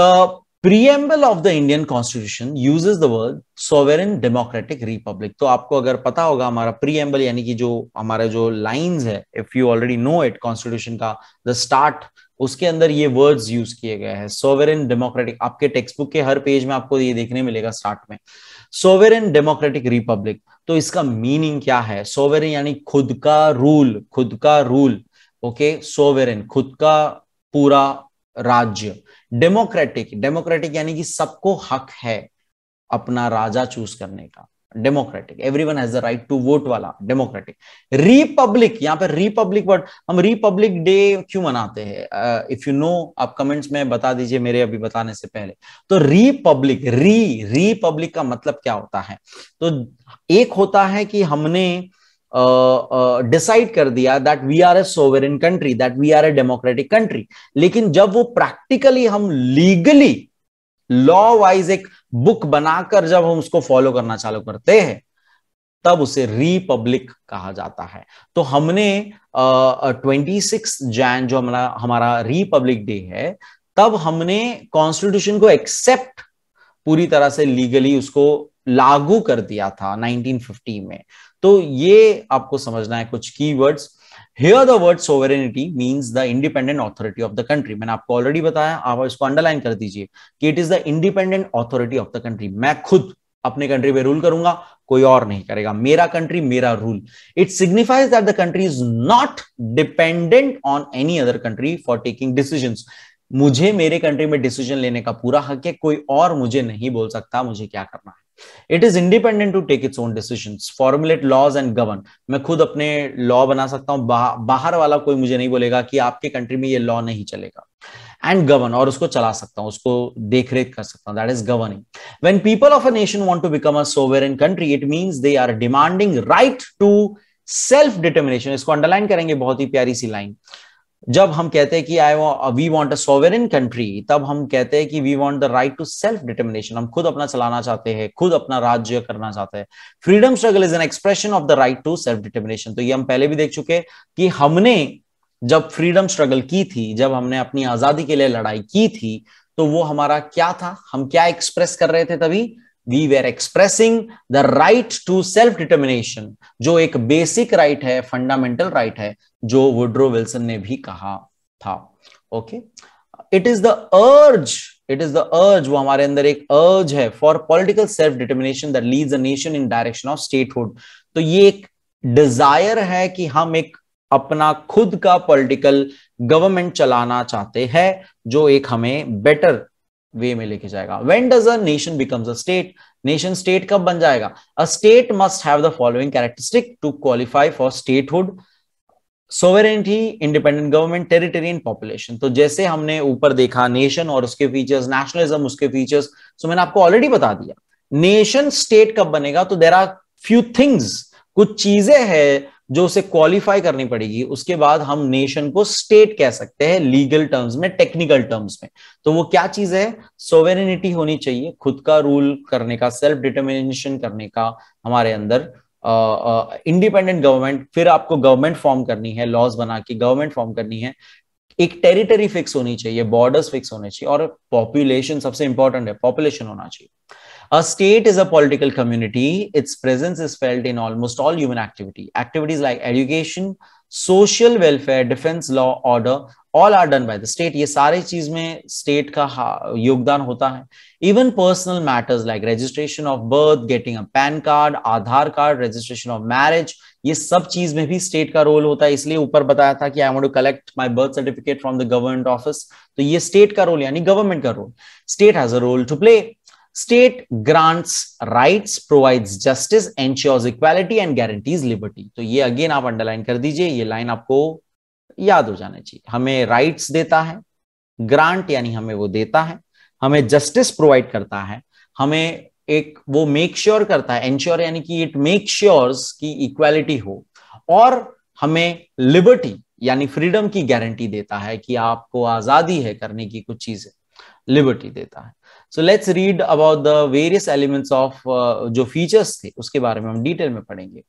preamble of the Indian constitution uses the word sovereign democratic republic. तो आपको अगर पता होगा हमारा प्रीएम्बल यानी कि जो हमारा जो लाइंस है, if you already know it, constitution का द स्टार्ट, उसके अंदर ये वर्ड्स यूज किए गए हैं, सोवेरेन डेमोक्रेटिक। आपके टेक्स्ट बुक के हर पेज में आपको ये देखने मिलेगा स्टार्ट में, सोवेरेन डेमोक्रेटिक रिपब्लिक। तो इसका मीनिंग क्या है? सोवेरेन यानी खुद का रूल, खुद का रूल। ओके, सोवेरेन खुद का पूरा राज्य। डेमोक्रेटिक, डेमोक्रेटिक यानी कि सबको हक है अपना राजा चूज करने का। Democratic, everyone has the right to vote वाला डेमोक्रेटिक। रिपब्लिक, यहां पर रिपब्लिक वर्ड, हम रिपब्लिक डे क्यों मनाते हैं? इफ यू नो, आप कमेंट्स में बता दीजिए मेरे अभी बताने से पहले। तो रिपब्लिक, रिपब्लिक का मतलब क्या होता है? तो एक होता है कि हमने डिसाइड कर दिया that we are a sovereign country, that we are a democratic country, लेकिन जब वो प्रैक्टिकली हम लीगली लॉ वाइज एक बुक बनाकर जब हम उसको फॉलो करना चालू करते हैं, तब उसे रिपब्लिक कहा जाता है। तो हमने 26 जैन जो हमारा रिपब्लिक डे है, तब हमने कॉन्स्टिट्यूशन को एक्सेप्ट पूरी तरह से लीगली उसको लागू कर दिया था 1950 में। तो ये आपको समझना है कुछ keywords. Here the word sovereignty means the independent authority of the country. मैंने आपको ऑलरेडी बताया, आप इसको अंडरलाइन कर दीजिए कि it is the independent authority of the country. मैं खुद अपने कंट्री पे रूल करूंगा, कोई और नहीं करेगा, मेरा कंट्री मेरा rule. It signifies that the country is not dependent on any other country for taking decisions. मुझे मेरे कंट्री में डिसीजन लेने का पूरा हक है, कोई और मुझे नहीं बोल सकता मुझे क्या करना है। It is independent to take its own decisions, formulate laws and govern. मैं खुद अपने लॉ बना सकता हूं, बाहर वाला कोई मुझे नहीं बोलेगा कि आपके कंट्री में ये लॉ नहीं चलेगा। एंड गवर्न, और उसको चला सकता हूं, उसको देख रेख कर सकता हूं, that is governing. When people of a nation want to become a sovereign country, it means they are demanding right to self determination. इसको अंडरलाइन करेंगे, बहुत ही प्यारी सी लाइन। जब हम कहते हैं कि we want a sovereign country, तब हम कहते हैं कि we want the right to self determination. हम खुद अपना चलाना चाहते हैं, खुद अपना राज्य करना चाहते हैं। Freedom struggle is an expression of the right to self determination. तो ये हम पहले भी देख चुके कि हमने जब फ्रीडम स्ट्रगल की थी, जब हमने अपनी आजादी के लिए लड़ाई की थी, तो वो हमारा क्या था, हम क्या एक्सप्रेस कर रहे थे तभी? We were expressing the right to self determination, जो एक बेसिक राइट है, फंडामेंटल राइट है, जो वुड्रो विल्सन ने भी कहा था। Okay, it is the urge, it is the urge, वो हमारे अंदर एक अर्ज है for political self determination that leads a nation in direction of statehood. तो ये एक डिजायर है कि हम एक अपना खुद का पॉलिटिकल गवर्नमेंट चलाना चाहते हैं, जो एक हमें बेटर वे में लेके जाएगा। When does a nation becomes a state? Nation state कब बन जाएगा? A state must have the following characteristic to qualify for statehood: sovereignty, independent government, territory and population. तो जैसे हमने ऊपर देखा नेशन और उसके फीचर्स, नेशनलिज्म उसके फीचर्स, तो मैंने आपको ऑलरेडी बता दिया। नेशन स्टेट कब बनेगा? तो देयर आर फ्यू थिंग्स, कुछ चीजें हैं जो उसे क्वालिफाई करनी पड़ेगी, उसके बाद हम नेशन को स्टेट कह सकते हैं लीगल टर्म्स में, टेक्निकल टर्म्स में। तो वो क्या चीज है? सोवेरेनिटी होनी चाहिए, खुद का रूल करने का, सेल्फ डिटर्मिनेशन करने का हमारे अंदर, इंडिपेंडेंट गवर्नमेंट, फिर आपको गवर्नमेंट फॉर्म करनी है, लॉज बना के गवर्नमेंट फॉर्म करनी है, एक टेरिटरी फिक्स होनी चाहिए, बॉर्डर्स फिक्स होने चाहिए, और पॉपुलेशन सबसे इंपॉर्टेंट है, पॉपुलेशन होना चाहिए। A state is a political community. Its presence is felt in almost all human activity. Activities like education, social welfare, defense, law, order, all are done by the state. ये सारे चीज में state का योगदान होता है। Even personal matters like registration of birth, getting a PAN card, Aadhaar card, registration of marriage, ये सब चीज में भी स्टेट का रोल होता है। इसलिए ऊपर बताया था कि I want to collect my birth certificate from the government office, तो ये स्टेट का रोल यानी गवर्नमेंट का role. State has a role to play. State grants rights, provides justice, ensures equality and guarantees liberty. तो ये again आप underline कर दीजिए, ये लाइन आपको याद हो जाना चाहिए। हमें राइट्स देता है, ग्रांट यानी हमें वो देता है, हमें जस्टिस प्रोवाइड करता है, हमें एक वो मेक श्योर करता है, एंश्योर यानी कि इट मेक श्योर्स की इक्वालिटी हो, और हमें लिबर्टी यानी फ्रीडम की गारंटी देता है कि आपको आजादी है करने की कुछ चीजें, लिबर्टी देता है। So let's read about the various elements of जो features थे उसके बारे में हम डिटेल में पढ़ेंगे।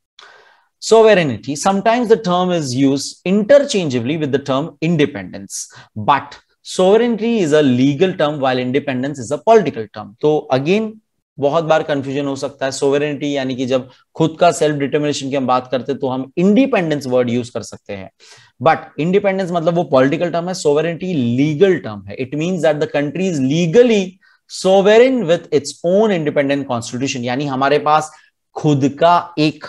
Sovereignty, sometimes the term is used interchangeably with the term independence, but sovereignty is a legal term while independence is a political term. तो again बहुत बार कंफ्यूजन हो सकता है। सोवेरेनिटी यानी कि जब खुद का सेल्फ डिटर्मिनेशन की हम बात करते हैं तो हम इंडिपेंडेंस वर्ड यूज कर सकते हैं, बट इंडिपेंडेंस मतलब वो पॉलिटिकल टर्म है, सोवेरेनिटी लीगल टर्म है। It means that the country is legally sovereign with its own independent constitution, यानी हमारे पास खुद का एक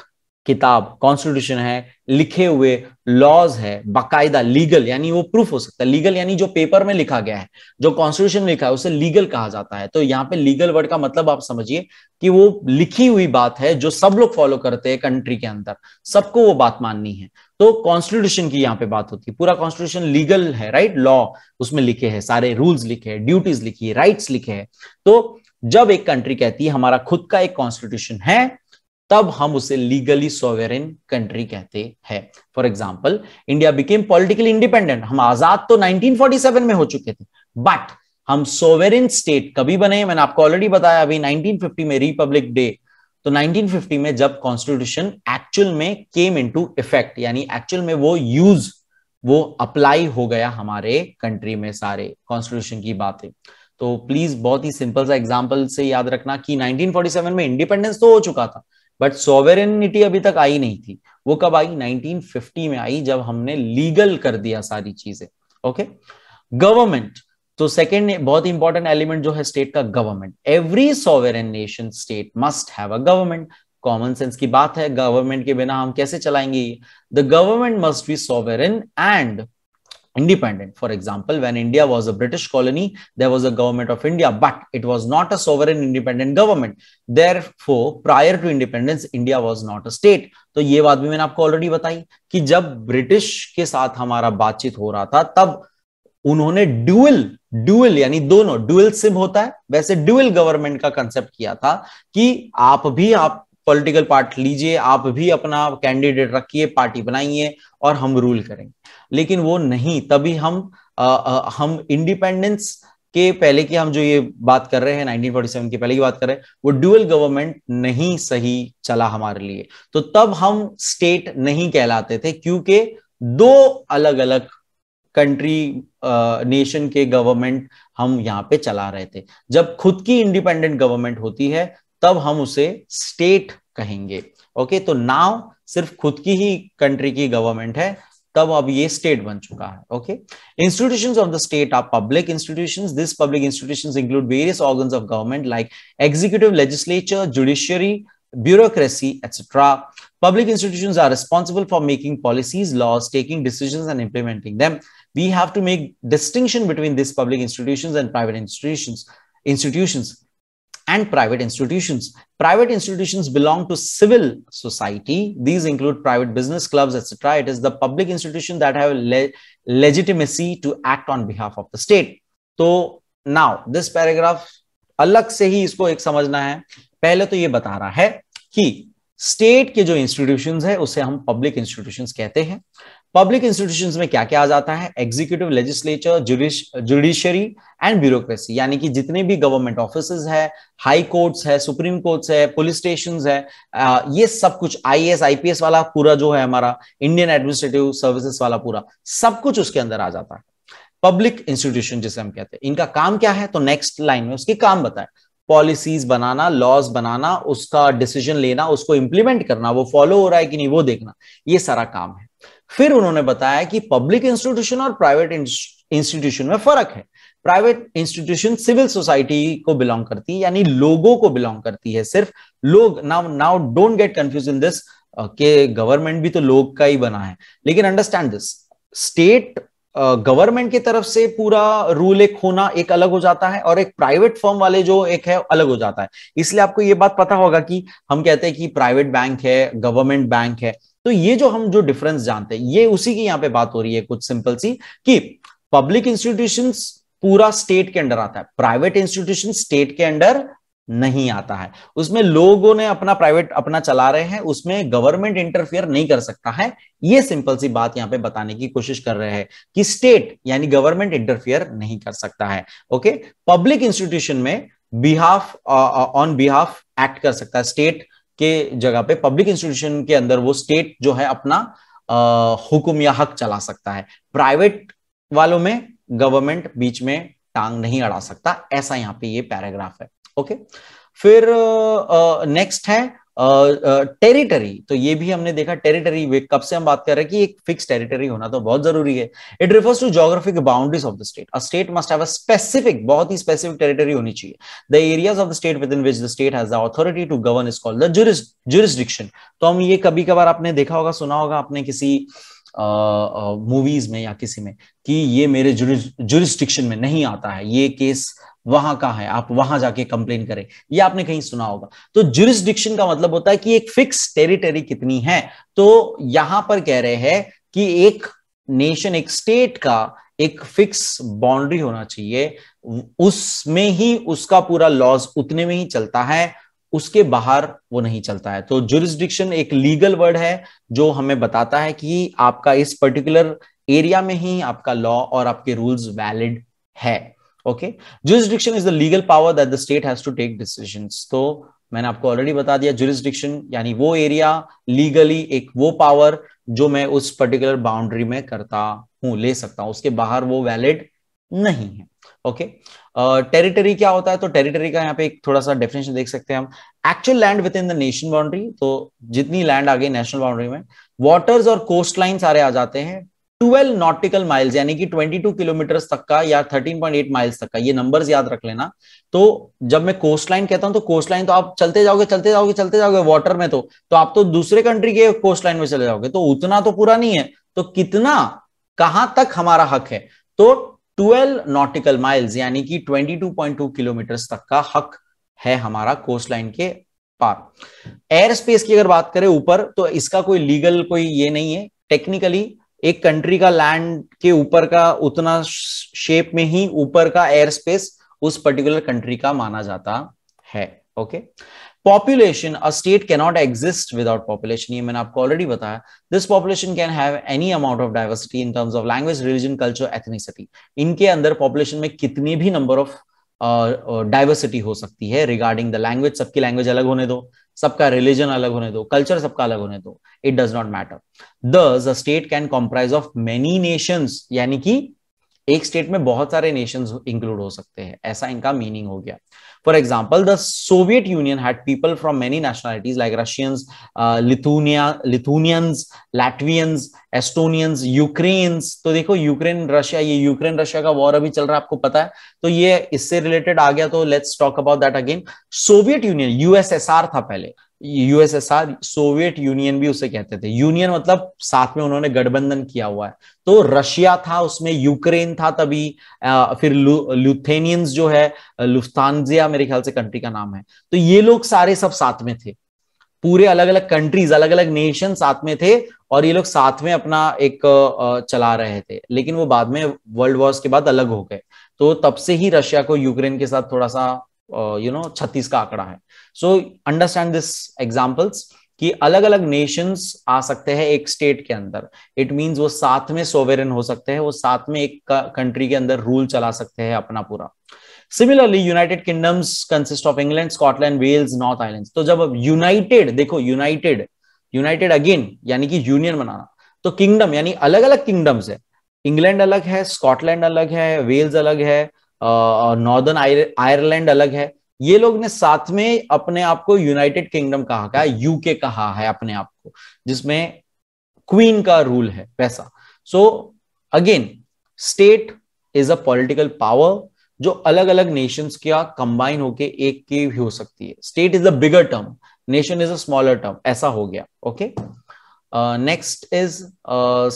किताब कॉन्स्टिट्यूशन है, लिखे हुए लॉज है, बाकायदा लीगल, यानी वो प्रूफ हो सकता है। लीगल यानी जो पेपर में लिखा गया है, जो कॉन्स्टिट्यूशन लिखा है उसे लीगल कहा जाता है। तो यहाँ पे लीगल वर्ड का मतलब आप समझिए कि वो लिखी हुई बात है जो सब लोग फॉलो करते हैं कंट्री के अंदर, सबको वो बात माननी है। तो कॉन्स्टिट्यूशन की यहाँ पे बात होती है, पूरा कॉन्स्टिट्यूशन लीगल है, राइट, लॉ उसमें लिखे हैं, सारे रूल्स लिखे हैं, ड्यूटीज लिखी है, राइट्स लिखे हैं। तो जब एक कंट्री कहती है हमारा खुद का एक कॉन्स्टिट्यूशन है, तब हम उसे लीगली सोवेरेन कंट्री कहते हैं। For example, India became politically independent, हम आजाद तो 1947 में हो चुके थे, बट हम सोवेरेन स्टेट कभी बने? मैंने आपको ऑलरेडी बताया अभी 1950 में, रिपब्लिक डे। तो 1950 में जब कॉन्स्टिट्यूशन एक्चुअल में केम इनटू इफेक्ट, यानी एक्चुअल में वो अप्लाई हो गया हमारे कंट्री में, सारे कॉन्स्टिट्यूशन की बातें। तो प्लीज बहुत ही सिंपल सा एग्जांपल से याद रखना कि 1947 में इंडिपेंडेंस तो हो चुका था, बट सोवेरेनिटी अभी तक आई नहीं थी। वो कब आई? 1950 में आई, जब हमने लीगल कर दिया सारी चीजें। ओके, गवर्नमेंट, तो सेकेंड बहुत इंपॉर्टेंट एलिमेंट जो है स्टेट का, government. Every sovereign nation state must have a government. Common sense की बात है, गवर्नमेंट के बिना हम कैसे चलाएंगे? The government must be sovereign and independent. For example, when India was a British colony, there was a government of India, but it was not a sovereign independent government. Therefore, prior to independence, India was not a state. तो ये बात भी मैंने आपको already बताई कि जब British के साथ हमारा बातचीत हो रहा था तब उन्होंने ड्यूअल यानी दोनों, ड्यूअल सिम होता है वैसे ड्यूअल गवर्नमेंट का कंसेप्ट किया था कि आप पॉलिटिकल पार्ट लीजिए, आप भी अपना कैंडिडेट रखिए, पार्टी बनाइए और हम रूल करेंगे। लेकिन वो नहीं, तभी हम इंडिपेंडेंस के पहले की हम जो ये बात कर रहे हैं 1947 के पहले की बात कर रहे हैं, वो ड्यूअल गवर्नमेंट नहीं सही चला हमारे लिए। तो तब हम स्टेट नहीं कहलाते थे क्योंकि दो अलग अलग कंट्री नेशन के गवर्नमेंट हम यहां पे चला रहे थे। जब खुद की इंडिपेंडेंट गवर्नमेंट होती है तब हम उसे स्टेट कहेंगे। ओके, तो नाउ सिर्फ खुद की ही कंट्री की गवर्नमेंट है, तब अब ये स्टेट बन चुका है। Okay, institutions of the state are public institutions. This public institutions include various organs of government like executive, legislature, judiciary, bureaucracy, etc. Public institutions are responsible for making policies, laws, taking decisions, and implementing them. We have to make distinction between these public institutions and private institutions. Private institutions belong to civil society. These include private business clubs, etc. It is the public institution that have legitimacy to act on behalf of the state. So now this paragraph अलग से ही इसको एक समझना है। पहले तो ये बता रहा है कि स्टेट के जो इंस्टीट्यूशंस है उसे हम पब्लिक इंस्टीट्यूशंस कहते हैं। पब्लिक इंस्टीट्यूशंस में क्या क्या आ जाता है? Executive, legislature, judiciary and bureaucracy, यानी कि जितने भी गवर्नमेंट ऑफिसेज है, हाई कोर्ट्स है, सुप्रीम कोर्ट्स है, पुलिस स्टेशंस है, ये सब कुछ, आईएएस आईपीएस वाला पूरा जो है हमारा इंडियन एडमिनिस्ट्रेटिव सर्विसेज वाला पूरा सब कुछ उसके अंदर आ जाता है। पब्लिक इंस्टीट्यूशन जिसे हम कहते हैं, इनका काम क्या है? तो नेक्स्ट लाइन में उसके काम बताए। पॉलिसीज बनाना, लॉज बनाना, उसका डिसीजन लेना, उसको इंप्लीमेंट करना, वो फॉलो हो रहा है कि नहीं वो देखना, ये सारा काम है। फिर उन्होंने बताया कि पब्लिक इंस्टीट्यूशन और प्राइवेट इंस्टीट्यूशन में फर्क है। प्राइवेट इंस्टीट्यूशन सिविल सोसाइटी को बिलोंग करती है, यानी लोगों को बिलोंग करती है, सिर्फ लोग। Now don't get confuse in this के गवर्नमेंट भी तो लोग का ही बना है, लेकिन अंडरस्टैंड दिस, स्टेट गवर्नमेंट की तरफ से पूरा रूल एक होना एक अलग हो जाता है और एक प्राइवेट फर्म वाले जो एक है अलग हो जाता है। इसलिए आपको ये बात पता होगा कि हम कहते हैं कि प्राइवेट बैंक है, गवर्नमेंट बैंक है, तो ये जो डिफरेंस जानते हैं ये उसी की यहाँ पे बात हो रही है कुछ सिंपल सी, कि पब्लिक इंस्टीट्यूशंस पूरा स्टेट के अंडर आता है, प्राइवेट इंस्टीट्यूशन स्टेट के अंडर नहीं आता है। उसमें लोगों ने अपना प्राइवेट अपना चला रहे हैं, उसमें गवर्नमेंट इंटरफियर नहीं कर सकता है। ये सिंपल सी बात यहां पे बताने की कोशिश कर रहे हैं कि स्टेट यानी गवर्नमेंट इंटरफियर नहीं कर सकता है। ओके, पब्लिक इंस्टीट्यूशन में ऑन बिहाफ एक्ट कर सकता है, स्टेट के जगह पे पब्लिक इंस्टीट्यूशन के अंदर वो स्टेट जो है अपना हुक्म या हक चला सकता है। प्राइवेट वालों में गवर्नमेंट बीच में टांग नहीं अड़ा सकता, ऐसा यहां पे ये पैराग्राफ है। ओके, फिर नेक्स्ट है टेरिटरी। तो ये भी हमने देखा, टेरिटरी कब से हम बात कर रहे हैं कि एक फिक्स टेरिटरी होना तो बहुत जरूरी है। It refers to geographic boundaries of the state. A state must have a specific, बहुत ही स्पेसिफिक टेरिटरी होनी चाहिए। The areas of the state within which the state has the authority to govern is called the jurisdiction. तो हम ये कभी कभार आपने देखा होगा, सुना होगा आपने किसी मूवीज में या किसी में कि ये मेरे जुरिस्डिक्शन में नहीं आता है, ये केस वहां का है, आप वहां जाके कंप्लेन करें, ये आपने कहीं सुना होगा। तो जुरिस्डिक्शन का मतलब होता है कि एक फिक्स टेरिटरी कितनी है। तो यहां पर कह रहे हैं कि एक नेशन, एक स्टेट का एक फिक्स बाउंड्री होना चाहिए, उसमें ही उसका पूरा लॉज उतने में ही चलता है, उसके बाहर वो नहीं चलता है। तो जुरिस्डिक्शन एक लीगल वर्ड है जो हमें बताता है कि आपका इस पर्टिकुलर एरिया में ही आपका लॉ और आपके रूल्स वैलिड है। Okay, jurisdiction is the legal power that the state has to take decisions. तो मैंने आपको ऑलरेडी बता दिया, जुरिस्डिक्शन यानी वो एरिया, लीगली एक वो पावर जो मैं उस पर्टिकुलर बाउंड्री में करता हूं, ले सकता हूं, उसके बाहर वो वैलिड नहीं है। ओके, टेरिटरी क्या होता है? तो टेरिटरी का यहाँ पे एक थोड़ा सा डेफिनेशन देख सकते हैं हम। Actual land with in the nation boundary, तो जितनी लैंड आ गई नेशनल बाउंड्री में, वाटर्स और कोस्ट लाइन सारे आ जाते हैं। 12 नॉटिकल माइल्स यानी कि 22 किलोमीटर तक का या 13.8 माइल्स तक का, ये नंबर्स याद रख लेना। तो जब मैं कोस्ट लाइन कहता हूं तो कोस्ट लाइन तो आप चलते जाओगे चलते जाओगे चलते जाओगे वाटर में, तो आप तो दूसरे कंट्री के कोस्ट लाइन में चले जाओगे, तो उतना तो पूरा नहीं है। तो कितना? कहां तक हमारा हक है, तो 12 नॉटिकल माइल्स यानी कि 22.2 किलोमीटर तक का हक है हमारा कोस्ट लाइन के पार। एयर स्पेस की अगर बात करें ऊपर, तो इसका कोई लीगल कोई ये नहीं है। टेक्निकली एक कंट्री का लैंड के ऊपर का उतना शेप में ही ऊपर का एयर स्पेस उस पर्टिकुलर कंट्री का माना जाता है। Okay, population, a state can not exist without population, ये मैंने आपको ऑलरेडी बताया। This population can have any amount of diversity in terms of language, religion, culture, ethnicity. इनके अंदर पॉपुलेशन में कितनी भी नंबर ऑफ डाइवर्सिटी हो सकती है रिगार्डिंग द लैंग्वेज, सबकी लैंग्वेज अलग होने दो, सबका रिलीजन अलग होने दो, कल्चर सबका अलग होने दो, it does not matter. Thus a state can comprise of many nations, यानी कि एक स्टेट में बहुत सारे नेशंस इंक्लूड हो सकते हैं, ऐसा इनका मीनिंग हो गया। For example, the Soviet Union had people from many nationalities like Russians, Lithuanians, Latvians, Estonians, Ukrainians. तो देखो यूक्रेन रशिया, ये यूक्रेन रशिया का वॉर अभी चल रहा है, आपको पता है, तो ये इससे रिलेटेड आ गया, तो let's talk about that again. Soviet union, USSR था पहले, यूएसएसआर, सोवियत यूनियन भी उसे कहते थे। यूनियन मतलब साथ में उन्होंने गठबंधन किया हुआ है, तो रशिया था, उसमें यूक्रेन था तभी, फिर लुथेनियंस जो है, लुफ्तांजिया मेरे ख्याल से कंट्री का नाम है, तो ये लोग सारे सब साथ में थे, पूरे अलग अलग कंट्रीज, अलग अलग नेशन साथ में थे, और ये लोग साथ में अपना एक चला रहे थे। लेकिन वो बाद में वर्ल्ड वॉर्स के बाद अलग हो गए, तो तब से ही रशिया को यूक्रेन के साथ थोड़ा सा 36 का आंकड़ा है। सो अंडरस्टैंड दिस एग्जांपल्स कि अलग अलग नेशंस आ सकते हैं एक स्टेट के अंदर, इट मींस वो साथ में सोवेरेन हो सकते हैं, वो साथ में एक कंट्री के अंदर रूल चला सकते हैं अपना पूरा। Similarly United Kingdoms consist of England, Scotland, Wales, North Islands. तो जब अब यूनाइटेड, देखो यूनाइटेड, यूनाइटेड अगेन यानी कि यूनियन बनाना, तो किंगडम यानी अलग अलग किंगडम्स है, इंग्लैंड अलग है, स्कॉटलैंड अलग है, वेल्स अलग है, नॉर्दर्न आयरलैंड अलग है, ये लोग ने साथ में अपने आप को यूनाइटेड किंगडम कहा है, यूके कहा है अपने आप को, जिसमें क्वीन का रूल है वैसा। So again state is a political power जो अलग अलग नेशंस का कंबाइन होके एक की भी हो सकती है। State is a bigger term, nation is a smaller term, ऐसा हो गया। Okay, next is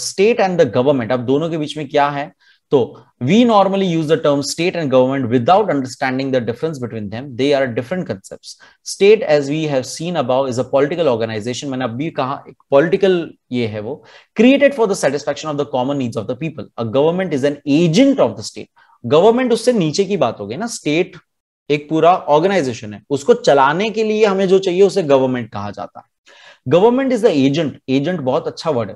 state and the government. अब दोनों के बीच में क्या है, तो we normally use the term state and government without understanding the difference between them. They are different concepts. State, as we have seen above, is a political organization. मैंने अभी कहा political ये है वो, created for the satisfaction of the common needs of the people. A government is an agent of the state. Government उससे नीचे की बात हो गई ना, state एक पूरा ऑर्गेनाइजेशन है, उसको चलाने के लिए हमें जो चाहिए उसे गवर्नमेंट कहा जाता है। Government is the agent, agent बहुत अच्छा वर्ड है।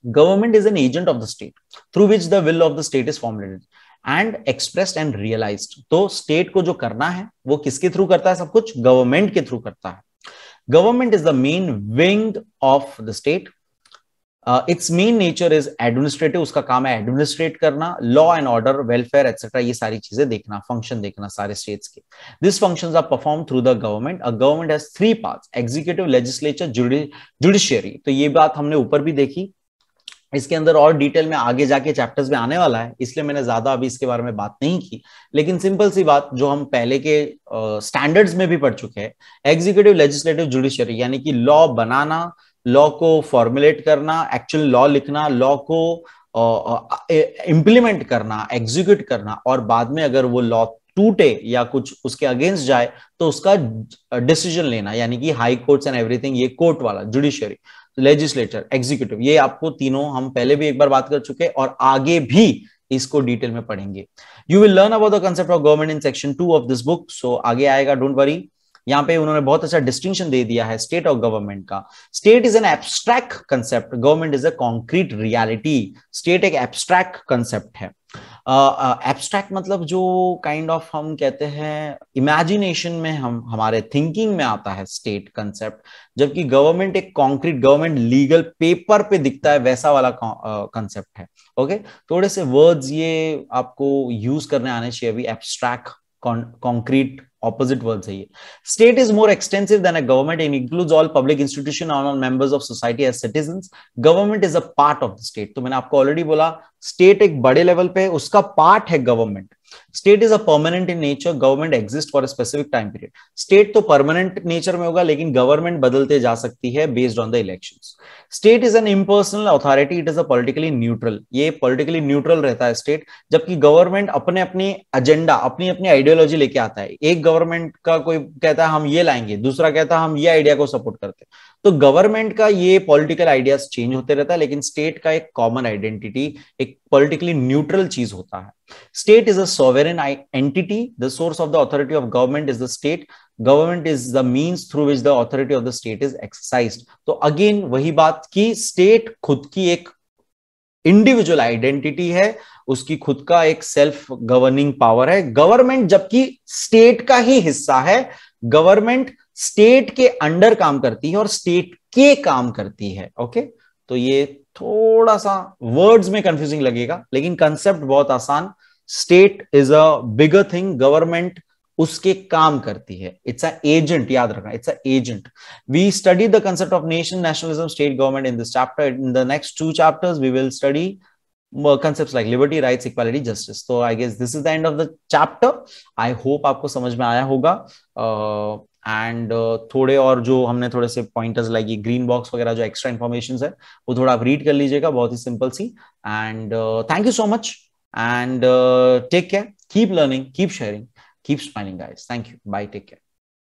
Government is an agent of the state through which the will of the state is formulated and expressed and realized. तो state को जो करना है वो किसके थ्रू करता है, सब कुछ गवर्नमेंट के थ्रू करता है। Government is the main wing of the state. Its main nature is administrative, उसका काम है एडमिनिस्ट्रेट करना, law and order, welfare etcetera, ये सारी चीजें देखना, फंक्शन देखना सारे स्टेट्स के। This functions are perform through the government. A government has 3 parts, executive, legislature, judiciary. तो ये बात हमने ऊपर भी देखी, इसके अंदर और डिटेल में आगे जाके चैप्टर्स में आने वाला है, इसलिए मैंने ज्यादा अभी इसके बारे में बात नहीं की। लेकिन सिंपल सी बात जो हम पहले के स्टैंडर्ड्स में भी पढ़ चुके हैं, एग्जीक्यूटिव, लेजिस्लेटिव, जुडिशियरी, यानी कि लॉ बनाना, लॉ को फॉर्मुलेट करना, एक्चुअल लॉ लिखना, लॉ को इंप्लीमेंट करना, एग्जीक्यूट करना, और बाद में अगर वो लॉ टूटे या कुछ उसके अगेंस्ट जाए तो उसका डिसीजन लेना, यानी कि हाई कोर्ट्स एंड एवरीथिंग, ये कोर्ट वाला, जुडिशियरी, लेजिस्लेचर, एग्जीक्यूटिव, ये आपको तीनों हम पहले भी एक बार बात कर चुके हैं और आगे भी इसको डिटेल में पढ़ेंगे। You will learn about the concept of government in section 2 of this book. So आगे आएगा, डोंट वरी। यहाँ पे उन्होंने बहुत अच्छा डिस्टिंक्शन दे दिया है स्टेट और गवर्नमेंट का। State is an abstract concept, government is a concrete reality. State एक एब्स्ट्रैक्ट कंसेप्ट है। एब्स्ट्रैक्ट मतलब जो काइंड ऑफ हम कहते हैं इमेजिनेशन में, हम हमारे थिंकिंग में आता है स्टेट कंसेप्ट, जबकि गवर्नमेंट एक कॉन्क्रीट, गवर्नमेंट लीगल पेपर पे दिखता है, वैसा वाला कंसेप्ट है। ओके, थोड़े से वर्ड्स ये आपको यूज करने आने चाहिए अभी। एब्स्ट्रैक्ट, कॉन्क्रीट, opposite words है ये। State is more extensive than a government and includes all public institutions and all members of society as citizens. Government is a part of the state. तो मैंने आपको already बोला, state एक बड़े level पे उसका पार्ट है government. State is a permanent in nature, government exist for a specific time period. State तो परमानेंट नेचर में होगा, लेकिन गवर्नमेंट बदलते जा सकती है based on the elections. State is an impersonal authority, it is a politically neutral, ये politically neutral रहता है स्टेट, जबकि गवर्नमेंट अपने अपनी एजेंडा, अपनी अपनी आइडियोलॉजी लेके आता है। एक गवर्नमेंट का कोई कहता है हम ये लाएंगे, दूसरा कहता है हम ये आइडिया को सपोर्ट करते हैं। तो गवर्नमेंट का ये पॉलिटिकल आइडियाज चेंज होते रहता है, लेकिन स्टेट का एक कॉमन आइडेंटिटी, एक पॉलिटिकली न्यूट्रल चीज होता है। State is a sovereign entity, the source of the authority of government is the state, government is the means through which the authority of the state is exercised. तो again वही बात की state खुद की एक इंडिविजुअल आइडेंटिटी है, उसकी खुद का एक सेल्फ गवर्निंग पावर है। गवर्नमेंट जबकि स्टेट का ही हिस्सा है, गवर्नमेंट स्टेट के अंडर काम करती है और स्टेट के काम करती है। ओके, तो ये थोड़ा सा वर्ड्स में कंफ्यूजिंग लगेगा, लेकिन कंसेप्ट बहुत आसान। State is a bigger thing, government उसके काम करती है, इट्स अ एजेंट, याद रखना, it's a agent. We study the concept of nation, nationalism, state government in this chapter. In the next 2 chapters we will study concepts like liberty, rights, equality, justice. So I guess this is the end of the chapter. I hope आपको समझ में आया होगा। And थोड़े और जो हमने थोड़े से पॉइंटर्स लाइक ग्रीन बॉक्स वगैरह जो एक्स्ट्रा इन्फॉर्मेशन है वो थोड़ा आप रीड कर लीजिएगा, बहुत ही सिंपल सी। And thank you so much and take care, keep learning, keep sharing, keep smiling guys. Thank you. Bye. Take care.